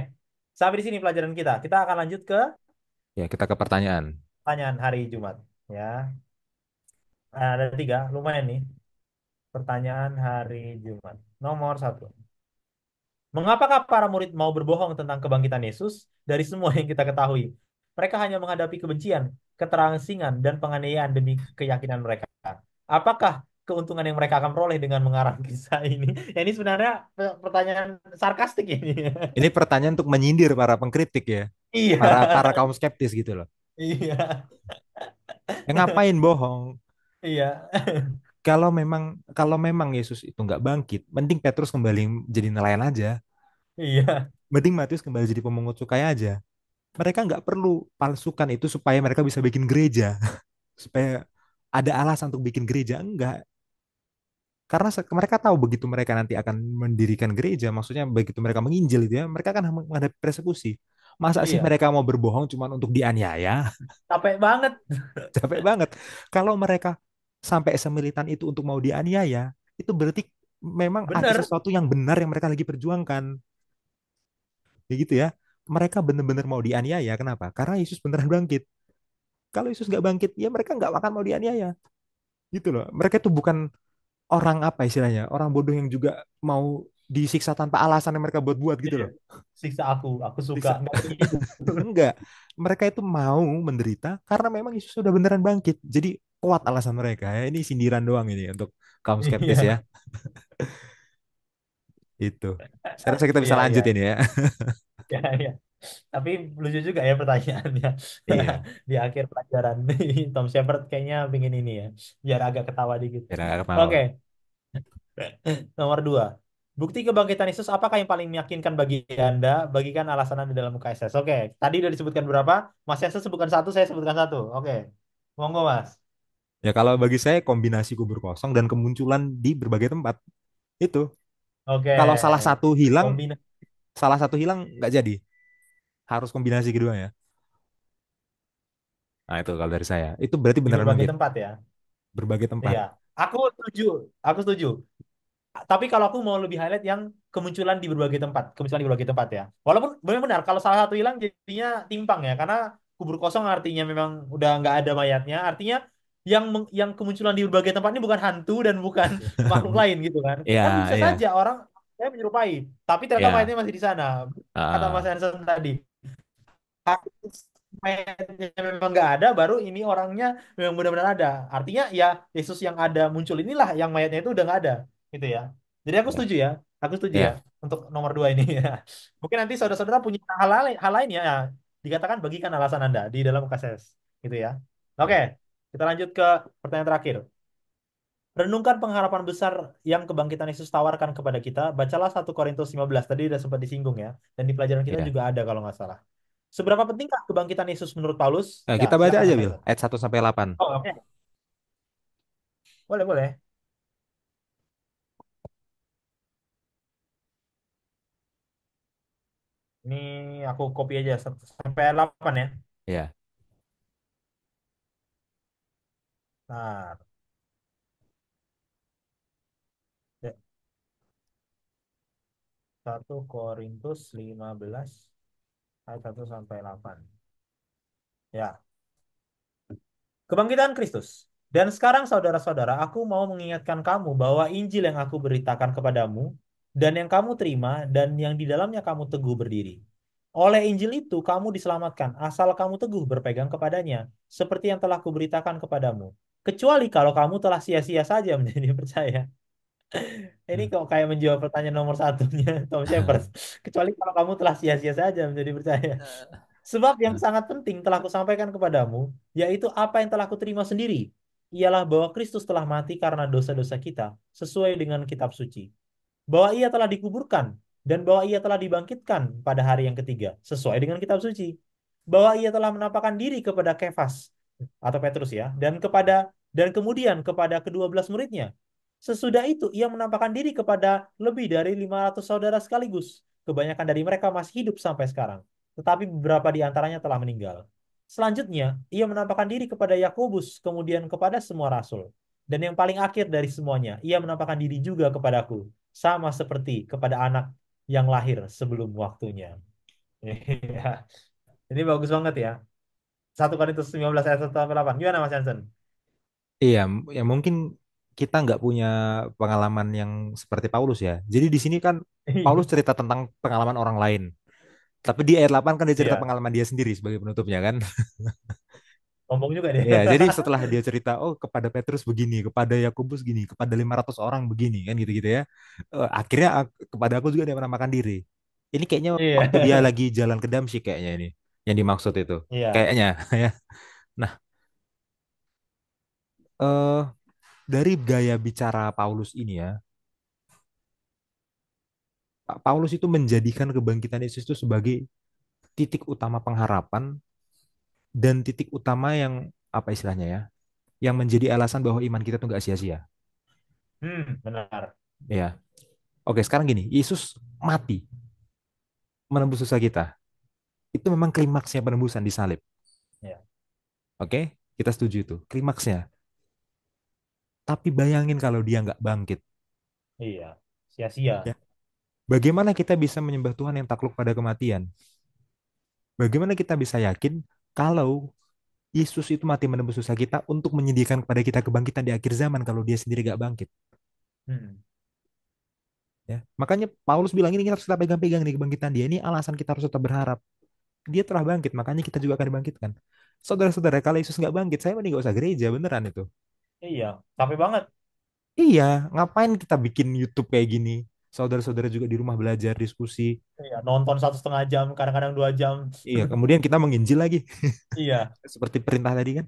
Sampai di sini pelajaran kita. Kita akan lanjut ke ya kita ke pertanyaan. pertanyaan hari Jumat. Ya. Ada tiga. Lumayan nih. Pertanyaan hari Jumat. Nomor satu. Mengapakah para murid mau berbohong tentang kebangkitan Yesus dari semua yang kita ketahui? Mereka hanya menghadapi kebencian, keterangsingan, dan penganiayaan demi keyakinan mereka. Apakah keuntungan yang mereka akan peroleh dengan mengarang kisah ini? Ya, ini sebenarnya pertanyaan sarkastik ini. Ini pertanyaan untuk menyindir para pengkritik ya, Iya, para kaum skeptis gitu loh. iya, Ngapain bohong? iya, Kalau memang Yesus itu nggak bangkit, mending Petrus kembali jadi nelayan aja. iya, Mending Matius kembali jadi pemungut cukai aja. Mereka nggak perlu palsukan itu supaya mereka bisa bikin gereja, supaya ada alasan untuk bikin gereja. Enggak, karena mereka tahu begitu mereka nanti akan mendirikan gereja, maksudnya begitu mereka menginjil itu ya, mereka akan menghadapi persekusi. Masa sih iya. mereka mau berbohong cuma untuk dianiaya? Capek banget. Capek banget. Kalau mereka sampai semilitan itu untuk mau dianiaya, itu berarti memang ada Bener. sesuatu yang benar yang mereka lagi perjuangkan. Ya gitu ya. Mereka benar-benar mau dianiaya. Kenapa? Karena Yesus beneran bangkit. Kalau Yesus nggak bangkit, ya mereka nggak akan mau dianiaya. Gitu loh. Mereka itu bukan orang apa istilahnya, orang bodoh yang juga mau disiksa tanpa alasan yang mereka buat-buat gitu Iya. loh. Siksa aku suka. Siksa. Nggak kayak gitu. Enggak. Mereka itu mau menderita karena memang Yesus sudah beneran bangkit. Jadi kuat alasan mereka. Ya, ini sindiran doang ini untuk kaum skeptis ya. Iya, Itu. Saya rasa kita iya, bisa lanjut iya. ini ya. Ya, ya. Tapi lucu juga ya pertanyaannya. Iya. Di akhir pelajaran Tom Shepard kayaknya pengen ini ya, biar agak ketawa dikit. Biar nggak Oke, ketawa. nomor dua. Bukti kebangkitan Yesus apakah yang paling meyakinkan bagi Anda? Bagikan alasan Anda dalam UKSS. Oke, tadi udah disebutkan berapa? Mas Yesus sebutkan satu, saya sebutkan satu. Oke, monggo Mas. Ya kalau bagi saya kombinasi kubur kosong dan kemunculan di berbagai tempat itu. Oke, Kalau kombinasi salah satu hilang nggak jadi. Harus kombinasi keduanya. Nah itu kalau dari saya. Itu berarti di beneran berbagai bangkit. tempat ya. Berbagai Iya, tempat. aku setuju. Aku setuju. Tapi kalau aku mau lebih highlight yang kemunculan di berbagai tempat, kemunculan di berbagai tempat ya. Walaupun benar-benar kalau salah satu hilang jadinya timpang ya, karena kubur kosong artinya memang udah nggak ada mayatnya, artinya yang kemunculan di berbagai tempat ini bukan hantu dan bukan makhluk lain gitu kan. Iya, Kan bisa iya, saja orang saya menyerupai, tapi ternyata iya. mayatnya masih di sana. Kata Mas Ah, Hansen tadi, mayatnya memang nggak ada, baru ini orangnya memang benar-benar ada. Artinya ya Yesus yang ada muncul inilah yang mayatnya itu udah nggak ada, gitu ya. Jadi iya, aku setuju ya iya, untuk nomor dua ini. Ya. Mungkin nanti saudara-saudara punya hal lain ya, dikatakan bagikan alasan Anda di dalam UKSS, gitu ya. Oke, iya. kita lanjut ke pertanyaan terakhir. Renungkan pengharapan besar yang kebangkitan Yesus tawarkan kepada kita. Bacalah 1 Korintus 15. Tadi sudah sempat disinggung ya. Dan di pelajaran kita Iya. juga ada kalau nggak salah. Seberapa pentingkah kebangkitan Yesus menurut Paulus? Nah, Ya, kita baca silakan aja, Mas Bil. Haifat. Ayat 1 sampai 8. Oh, oke. Boleh, boleh. Ini aku copy aja sampai 8 ya. Iya. Nah, ya, 1 Korintus 15 ayat 1 sampai 8. Ya. Kebangkitan Kristus. Dan sekarang saudara-saudara, aku mau mengingatkan kamu bahwa Injil yang aku beritakan kepadamu dan yang kamu terima dan yang di dalamnya kamu teguh berdiri. Oleh Injil itu kamu diselamatkan asal kamu teguh berpegang kepadanya, seperti yang telah kuberitakan kepadamu. Kecuali kalau kamu telah sia-sia saja menjadi percaya. Ini kok kayak menjawab pertanyaan nomor satunya Tom Shepard. Kecuali kalau kamu telah sia-sia saja menjadi percaya. Sebab yang sangat penting telah kusampaikan kepadamu, yaitu apa yang telah kuterima sendiri, ialah bahwa Kristus telah mati karena dosa-dosa kita, sesuai dengan kitab suci. Bahwa ia telah dikuburkan, dan bahwa ia telah dibangkitkan pada hari yang ketiga, sesuai dengan kitab suci. Bahwa ia telah menampakkan diri kepada Kefas, atau Petrus ya, dan kemudian kepada kedua belas muridnya. Sesudah itu ia menampakkan diri kepada lebih dari 500 saudara sekaligus. Kebanyakan dari mereka masih hidup sampai sekarang, tetapi beberapa di antaranya telah meninggal. Selanjutnya, ia menampakkan diri kepada Yakobus, kemudian kepada semua rasul. Dan yang paling akhir dari semuanya, ia menampakkan diri juga kepadaku, sama seperti kepada anak yang lahir sebelum waktunya. Iya. Ini bagus banget ya. 1 Korintus 15 ayat 1 sampai 8. Gimana Mas Jansen? Iya, ya mungkin kita nggak punya pengalaman yang seperti Paulus ya. Jadi di sini kan Paulus cerita tentang pengalaman orang lain. Tapi di ayat 8 kan dia cerita Iya, pengalaman dia sendiri sebagai penutupnya kan. sombong juga dia. Ya, jadi setelah dia cerita, oh kepada Petrus begini, kepada Yakobus gini, kepada 500 orang begini kan gitu-gitu ya. Akhirnya kepada aku juga dia menamakan diri. Ini kayaknya Iya. waktu dia lagi jalan ke Damsyik kayaknya ini yang dimaksud itu. Iya. Kayaknya ya. Nah, eh dari gaya bicara Paulus ini ya, Pak Paulus itu menjadikan kebangkitan Yesus itu sebagai titik utama pengharapan dan titik utama yang apa istilahnya ya, yang menjadi alasan bahwa iman kita tuh nggak sia-sia. Benar. Ya, oke sekarang gini, Yesus mati menembus dosa kita. Itu memang klimaksnya penembusan di salib. Ya. Oke, kita setuju itu, klimaksnya. Tapi bayangin kalau dia nggak bangkit. Iya. Sia-sia. Ya. Bagaimana kita bisa menyembah Tuhan yang takluk pada kematian? Bagaimana kita bisa yakin kalau Yesus itu mati menembus dosa kita untuk menyediakan kepada kita kebangkitan di akhir zaman kalau dia sendiri gak bangkit. Hmm. Ya. Makanya Paulus bilang ini kita harus tetap pegang-pegang nih kebangkitan dia. Ini alasan kita harus tetap berharap. Dia telah bangkit, makanya kita juga akan dibangkitkan. Saudara-saudara, kalau Yesus nggak bangkit, saya mending gak usah gereja, beneran itu. Iya. Capek banget. Iya, ngapain kita bikin YouTube kayak gini? Saudara-saudara juga di rumah belajar, diskusi. Iya. Nonton 1,5 jam, kadang-kadang 2 jam. Iya, kemudian kita menginjil lagi. Iya. Seperti perintah tadi kan.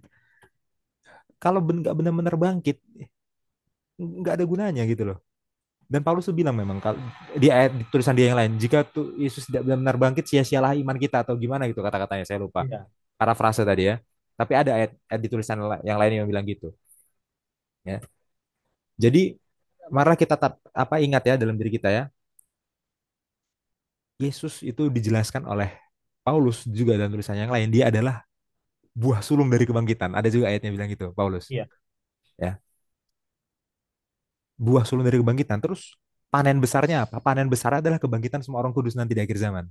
Kalau nggak benar-benar bangkit, nggak ada gunanya gitu loh. Dan Paulus tuh bilang memang kalau di ayat di tulisan dia yang lain, jika tuh Yesus tidak benar-benar bangkit, sia-sialah iman kita atau gimana gitu kata-katanya, saya lupa. Iya. Parafrase tadi ya. Tapi ada ayat di tulisan yang lain yang bilang gitu. Ya. Jadi mari kita apa ingat ya dalam diri kita ya, Yesus itu dijelaskan oleh Paulus juga dalam tulisan yang lain, dia adalah buah sulung dari kebangkitan. Ada juga ayatnya bilang gitu, Paulus. Iya. Ya, buah sulung dari kebangkitan. Terus panen besarnya apa? Panen besar adalah kebangkitan semua orang kudus nanti di akhir zaman.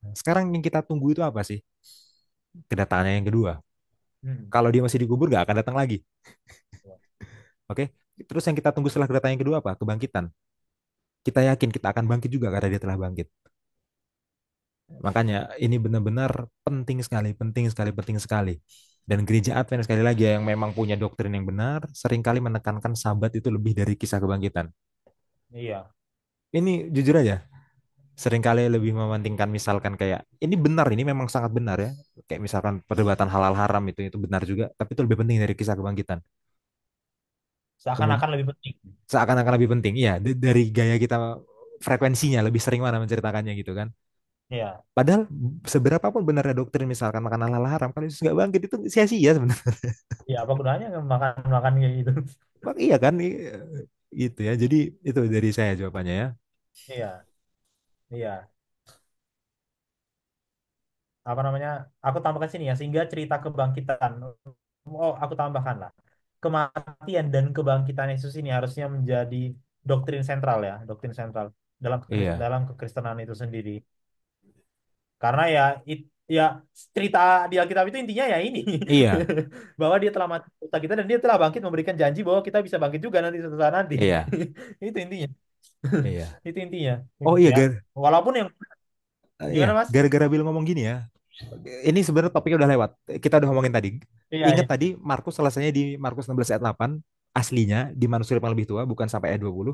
Nah, sekarang yang kita tunggu itu apa sih? Kedatangannya yang kedua. Hmm. Kalau dia masih dikubur, nggak akan datang lagi. Iya. Oke? Terus yang kita tunggu setelah kedatangan yang kedua apa? Kebangkitan. Kita yakin kita akan bangkit juga karena dia telah bangkit. Makanya ini benar-benar penting sekali, penting sekali, penting sekali. Dan gereja Advent sekali lagi yang memang punya doktrin yang benar, seringkali menekankan Sabat itu lebih dari kisah kebangkitan. Iya. Ini jujur aja, seringkali lebih mementingkan misalkan kayak ini benar, ini memang sangat benar ya. Kayak misalkan perdebatan halal haram itu benar juga, tapi itu lebih penting dari kisah kebangkitan. Kemudian Seakan-akan lebih penting. seakan-akan lebih penting, iya dari gaya kita frekuensinya lebih sering mana menceritakannya gitu kan. Iya. Padahal seberapa pun benarnya doktrin misalkan makan halal haram, kalau Yesus nggak bangkit itu sia-sia sebenarnya. Iya. Apa gunanya makan-makan kayak gitu? Bang, iya kan, gitu ya. Jadi itu dari saya jawabannya ya. Iya. Iya. Apa namanya? Aku tambahkan sini ya, sehingga cerita kebangkitan. Oh, aku tambahkan lah. Kematian dan kebangkitan Yesus ini harusnya menjadi doktrin sentral ya, doktrin sentral dalam Iya, dalam kekristenan itu sendiri. Karena ya ya cerita di Alkitab itu intinya ya ini iya, bahwa dia telah mati untuk kita dan dia telah bangkit memberikan janji bahwa kita bisa bangkit juga nanti suatu saat nanti. iya, Itu intinya. iya. Itu intinya. Oh iya, Ya. Walaupun yang iya, gimana Mas? gara-gara Bill ngomong gini ya. Ini sebenarnya topiknya udah lewat. Kita udah ngomongin tadi. Iya, Ingat iya. tadi Markus selesainya di Markus 16 ayat 8, aslinya di manuskrip yang lebih tua bukan sampai ayat 20.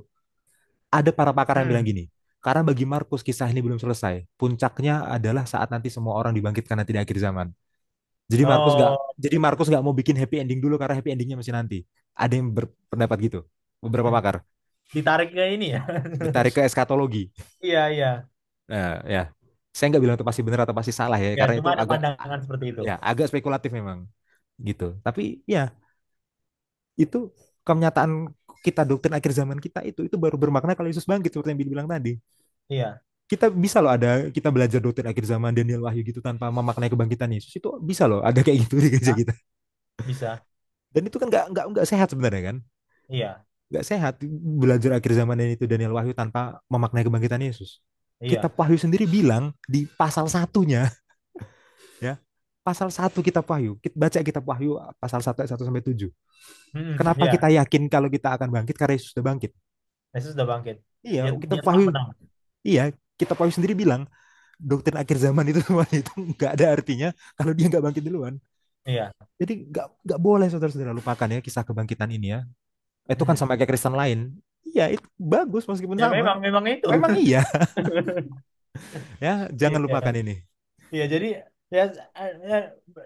Ada para pakar yang bilang Hmm. gini. Karena bagi Markus kisah ini belum selesai. Puncaknya adalah saat nanti semua orang dibangkitkan nanti di akhir zaman. Jadi Markus nggak Oh, jadi Markus nggak mau bikin happy ending dulu karena happy endingnya masih nanti. Ada yang berpendapat gitu. Beberapa pakar ditarik ke ini ya. ditarik ke eskatologi. Iya, iya. Nah, ya, saya nggak bilang itu pasti benar atau pasti salah ya, Ya, karena cuma itu ada agak pandangan seperti itu. ya agak spekulatif memang gitu. Tapi ya itu kenyataan kita doktrin akhir zaman kita itu baru bermakna kalau Yesus bangkit seperti yang Billy bilang tadi. Iya, Kita bisa loh ada kita belajar doktrin akhir zaman Daniel Wahyu gitu tanpa memaknai kebangkitan Yesus itu bisa loh ada kayak gitu di gereja ah, kita. bisa. Dan itu kan nggak sehat sebenarnya kan? Iya, Nggak sehat belajar akhir zaman dan itu Daniel Wahyu tanpa memaknai kebangkitan Yesus. iya. Kitab Wahyu sendiri bilang di pasal satunya ya pasal satu kitab Wahyu kita baca kitab Wahyu pasal 1 ayat 1 sampai 7. Kenapa kita Iya. yakin kalau kita akan bangkit karena Yesus sudah bangkit? Yesus sudah bangkit. Iya, Dia kitab telah Wahyu menang. iya, kitab Wahyu sendiri bilang doktrin akhir zaman itu semua itu nggak ada artinya kalau dia nggak bangkit duluan. Iya. Jadi nggak boleh saudara-saudara lupakan ya kisah kebangkitan ini ya. Itu kan Hmm. sama kayak Kristen lain. Iya, itu bagus meskipun Ya sama. memang itu. Memang iya ya, jangan lupakan Iya. ini. Iya, jadi ya, ya,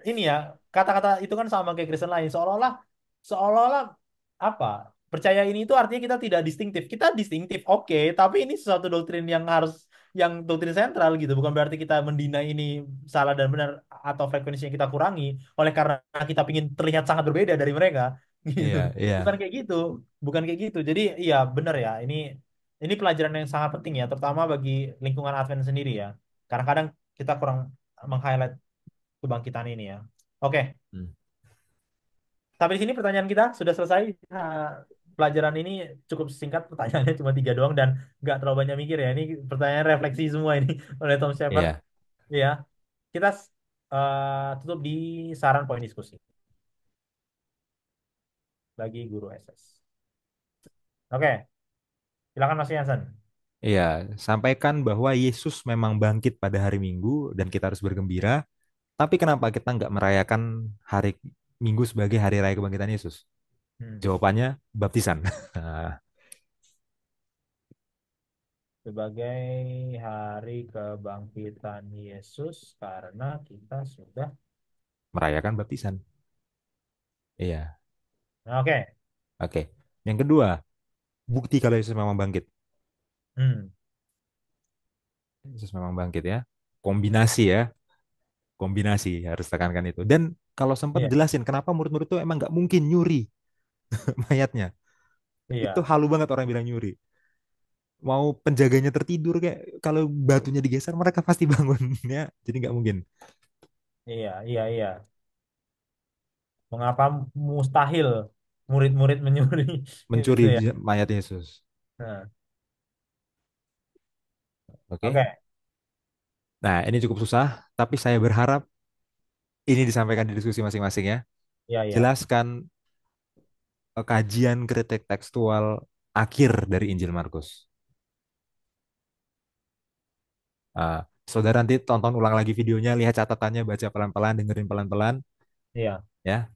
ini ya, kata-kata itu kan sama kayak Kristen lain, seolah-olah apa? Percaya ini itu artinya kita tidak distintif. Kita distintif, oke, tapi ini sesuatu doktrin yang doktrin sentral gitu. Bukan berarti kita mendina ini salah dan benar atau frekuensinya kita kurangi oleh karena kita ingin terlihat sangat berbeda dari mereka gitu. Iya, iya. Bukan kayak gitu, bukan kayak gitu. Jadi iya benar ya, ini pelajaran yang sangat penting ya, terutama bagi lingkungan Advent sendiri ya. Kadang-kadang kita kurang meng-highlight kebangkitan ini ya. Oke, Hmm. sampai di sini pertanyaan kita sudah selesai. Pelajaran ini cukup singkat, pertanyaannya cuma tiga doang dan nggak terlalu banyak mikir ya. Ini pertanyaan refleksi semua ini oleh Tom Shepard. Iya, Ya, kita tutup di saran poin diskusi bagi guru SS. Oke, silakan Mas Yansen. iya. Sampaikan bahwa Yesus memang bangkit pada hari Minggu dan kita harus bergembira. Tapi kenapa kita nggak merayakan hari Minggu sebagai hari raya kebangkitan Yesus? Hmm. Jawabannya baptisan. Nah, Sebagai hari kebangkitan Yesus karena kita sudah. merayakan baptisan. Iya, Oke. oke. Yang kedua, bukti kalau Yesus memang bangkit. Hmm. Yesus memang bangkit ya. Kombinasi ya, kombinasi harus tekankan itu. Dan kalau sempat Iya, jelasin kenapa murid-murid itu emang nggak mungkin nyuri mayatnya. Itu iya, halu banget orang bilang nyuri. Mau penjaganya tertidur kayak kalau batunya digeser mereka pasti bangun ya. Jadi nggak mungkin iya, iya, iya. Mengapa mustahil murid-murid menyuri mencuri itu ya? mayat Yesus. Nah, Oke. oke, Nah, ini cukup susah, tapi saya berharap ini disampaikan di diskusi masing-masing ya. iya, iya. Jelaskan kajian kritik tekstual akhir dari Injil Markus. Ah, saudara nanti tonton ulang lagi videonya, lihat catatannya, baca pelan-pelan, dengerin pelan-pelan, Iya. ya.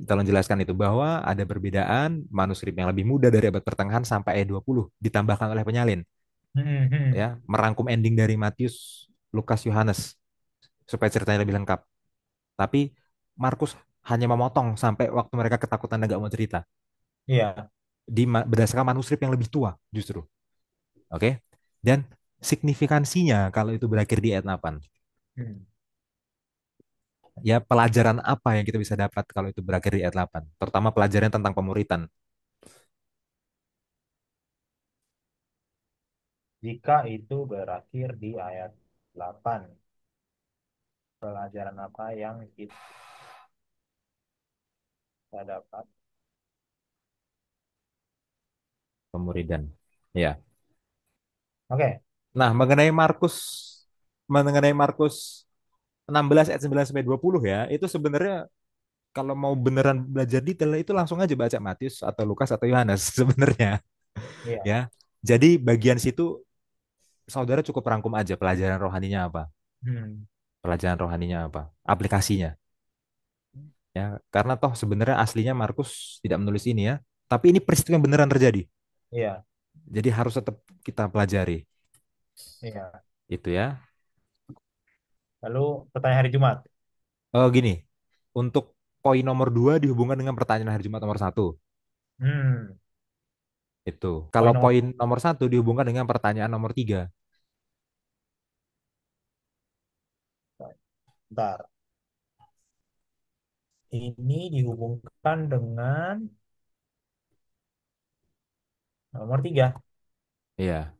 Tolong jelaskan itu bahwa ada perbedaan manuskrip yang lebih muda dari abad pertengahan sampai ayat 20 ditambahkan oleh penyalin, Hmm, ya, hmm. merangkum ending dari Matius, Lukas, Yohanes supaya ceritanya lebih lengkap. Tapi Markus hanya memotong sampai waktu mereka ketakutan dan gak mau cerita Iya. berdasarkan manuskrip yang lebih tua justru. Oke. Dan signifikansinya kalau itu berakhir di ayat 8. Hmm. Ya, pelajaran apa yang kita bisa dapat kalau itu berakhir di ayat 8? Terutama pelajaran tentang pemuritan. Jika itu berakhir di ayat 8, pelajaran apa yang kita dapat? Pemuridan. Ya. Oke, Nah, mengenai Markus 16 ayat 9 sampai 20 ya, itu sebenarnya kalau mau beneran belajar detail itu langsung aja baca Matius atau Lukas atau Yohanes sebenarnya iya. ya. Jadi bagian situ saudara cukup rangkum aja pelajaran rohaninya apa. Hmm. Pelajaran rohaninya apa? Aplikasinya ya. Karena toh sebenarnya aslinya Markus tidak menulis ini ya. Tapi ini peristiwa yang beneran terjadi. Iya. Jadi harus tetap kita pelajari. Iya. Itu ya. Lalu pertanyaan hari Jumat. Gini, untuk poin nomor 2 dihubungkan dengan pertanyaan hari Jumat nomor satu. Hmm, Itu. poin Kalau nomor poin nomor satu dihubungkan dengan pertanyaan nomor 3. bentar. Ini dihubungkan dengan nomor 3. Iya.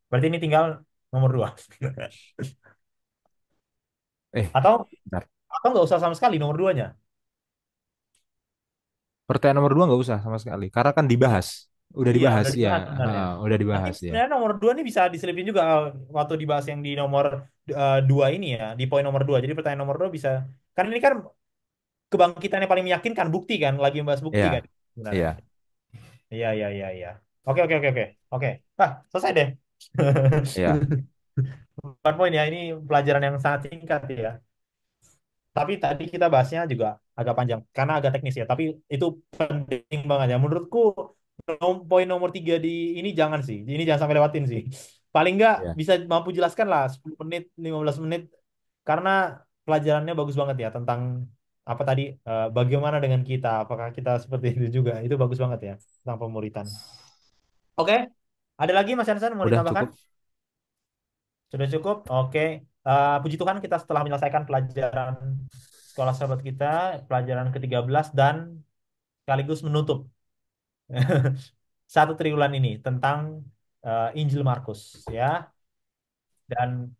Berarti ini tinggal nomor 2. Eh, Atau bentar. atau nggak usah sama sekali nomor duanya. Pertanyaan nomor 2 nggak usah sama sekali. Karena kan dibahas. Udah Iya, dibahas, udah ya. dibahas sebenarnya. Udah Tapi dibahas, ya. sebenarnya nomor 2 ini bisa diselipin juga waktu dibahas yang di nomor 2 ini ya, di poin nomor 2. Jadi pertanyaan nomor 2 bisa, kan ini kan kebangkitan yang paling meyakinkan, bukti kan, lagi membahas bukti kan Iya. sebenarnya. Iya. Iya, iya, iya, iya. Oke, oke, oke, oke. Oke. Ah, selesai deh. Iya. 4 poin ya, ini pelajaran yang sangat singkat ya. Tapi tadi kita bahasnya juga agak panjang karena agak teknis ya. Tapi itu penting banget ya. Menurutku poin nomor 3 di ini jangan sih. Ini jangan sampai lewatin sih. Paling nggak Iya. bisa mampu jelaskan lah 10 menit, 15 menit. Karena pelajarannya bagus banget ya tentang apa tadi, bagaimana dengan kita. Apakah kita seperti itu juga. Itu bagus banget ya tentang pemuritan. Oke. Ada lagi Mas Hansan mau Udah ditambahkan? cukup. Sudah cukup? Oke. Puji Tuhan kita setelah menyelesaikan pelajaran sekolah sahabat kita, pelajaran ke-13 dan sekaligus menutup satu triwulan ini tentang Injil Markus ya. Dan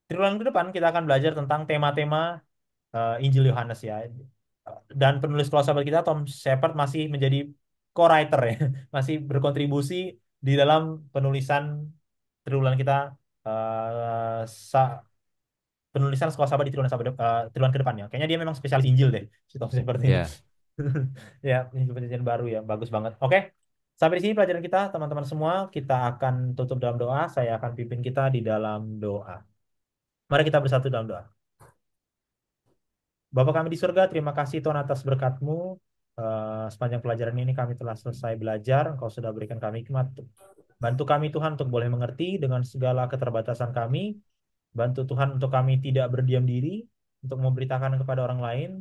triwulan ke depan kita akan belajar tentang tema-tema Injil Yohanes ya. Dan penulis kelas sahabat kita Tom Shepard masih menjadi co-writer ya, masih berkontribusi di dalam penulisan triwulan kita, eh, sa- penulisan sekolah sahabat di triwulan ke depannya. Kayaknya dia memang spesialis Injil deh, si Tom Shepard ini. Iya. Ya, ini perjanjian baru ya, bagus banget. Oke, sampai di sini pelajaran kita, teman-teman semua. Kita akan tutup dalam doa. Saya akan pimpin kita di dalam doa. Mari kita bersatu dalam doa. Bapa kami di surga, terima kasih Tuhan atas berkat-Mu. Sepanjang pelajaran ini kami telah selesai belajar. Engkau sudah berikan kami hikmat. Bantu kami Tuhan untuk boleh mengerti dengan segala keterbatasan kami. Bantu Tuhan untuk kami tidak berdiam diri, untuk memberitakan kepada orang lain.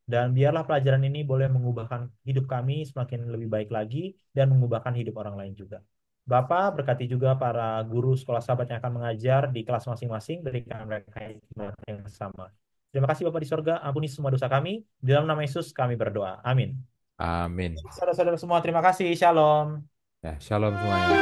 Dan biarlah pelajaran ini boleh mengubahkan hidup kami semakin lebih baik lagi dan mengubahkan hidup orang lain juga. Bapak berkati juga para guru sekolah sahabat yang akan mengajar di kelas masing-masing, berikan mereka hikmat yang sama. Terima kasih Bapak di sorga, ampuni semua dosa kami. Di dalam nama Yesus kami berdoa. Amin. Amin. Saudara-saudara semua, terima kasih. Shalom. Ya, shalom semuanya.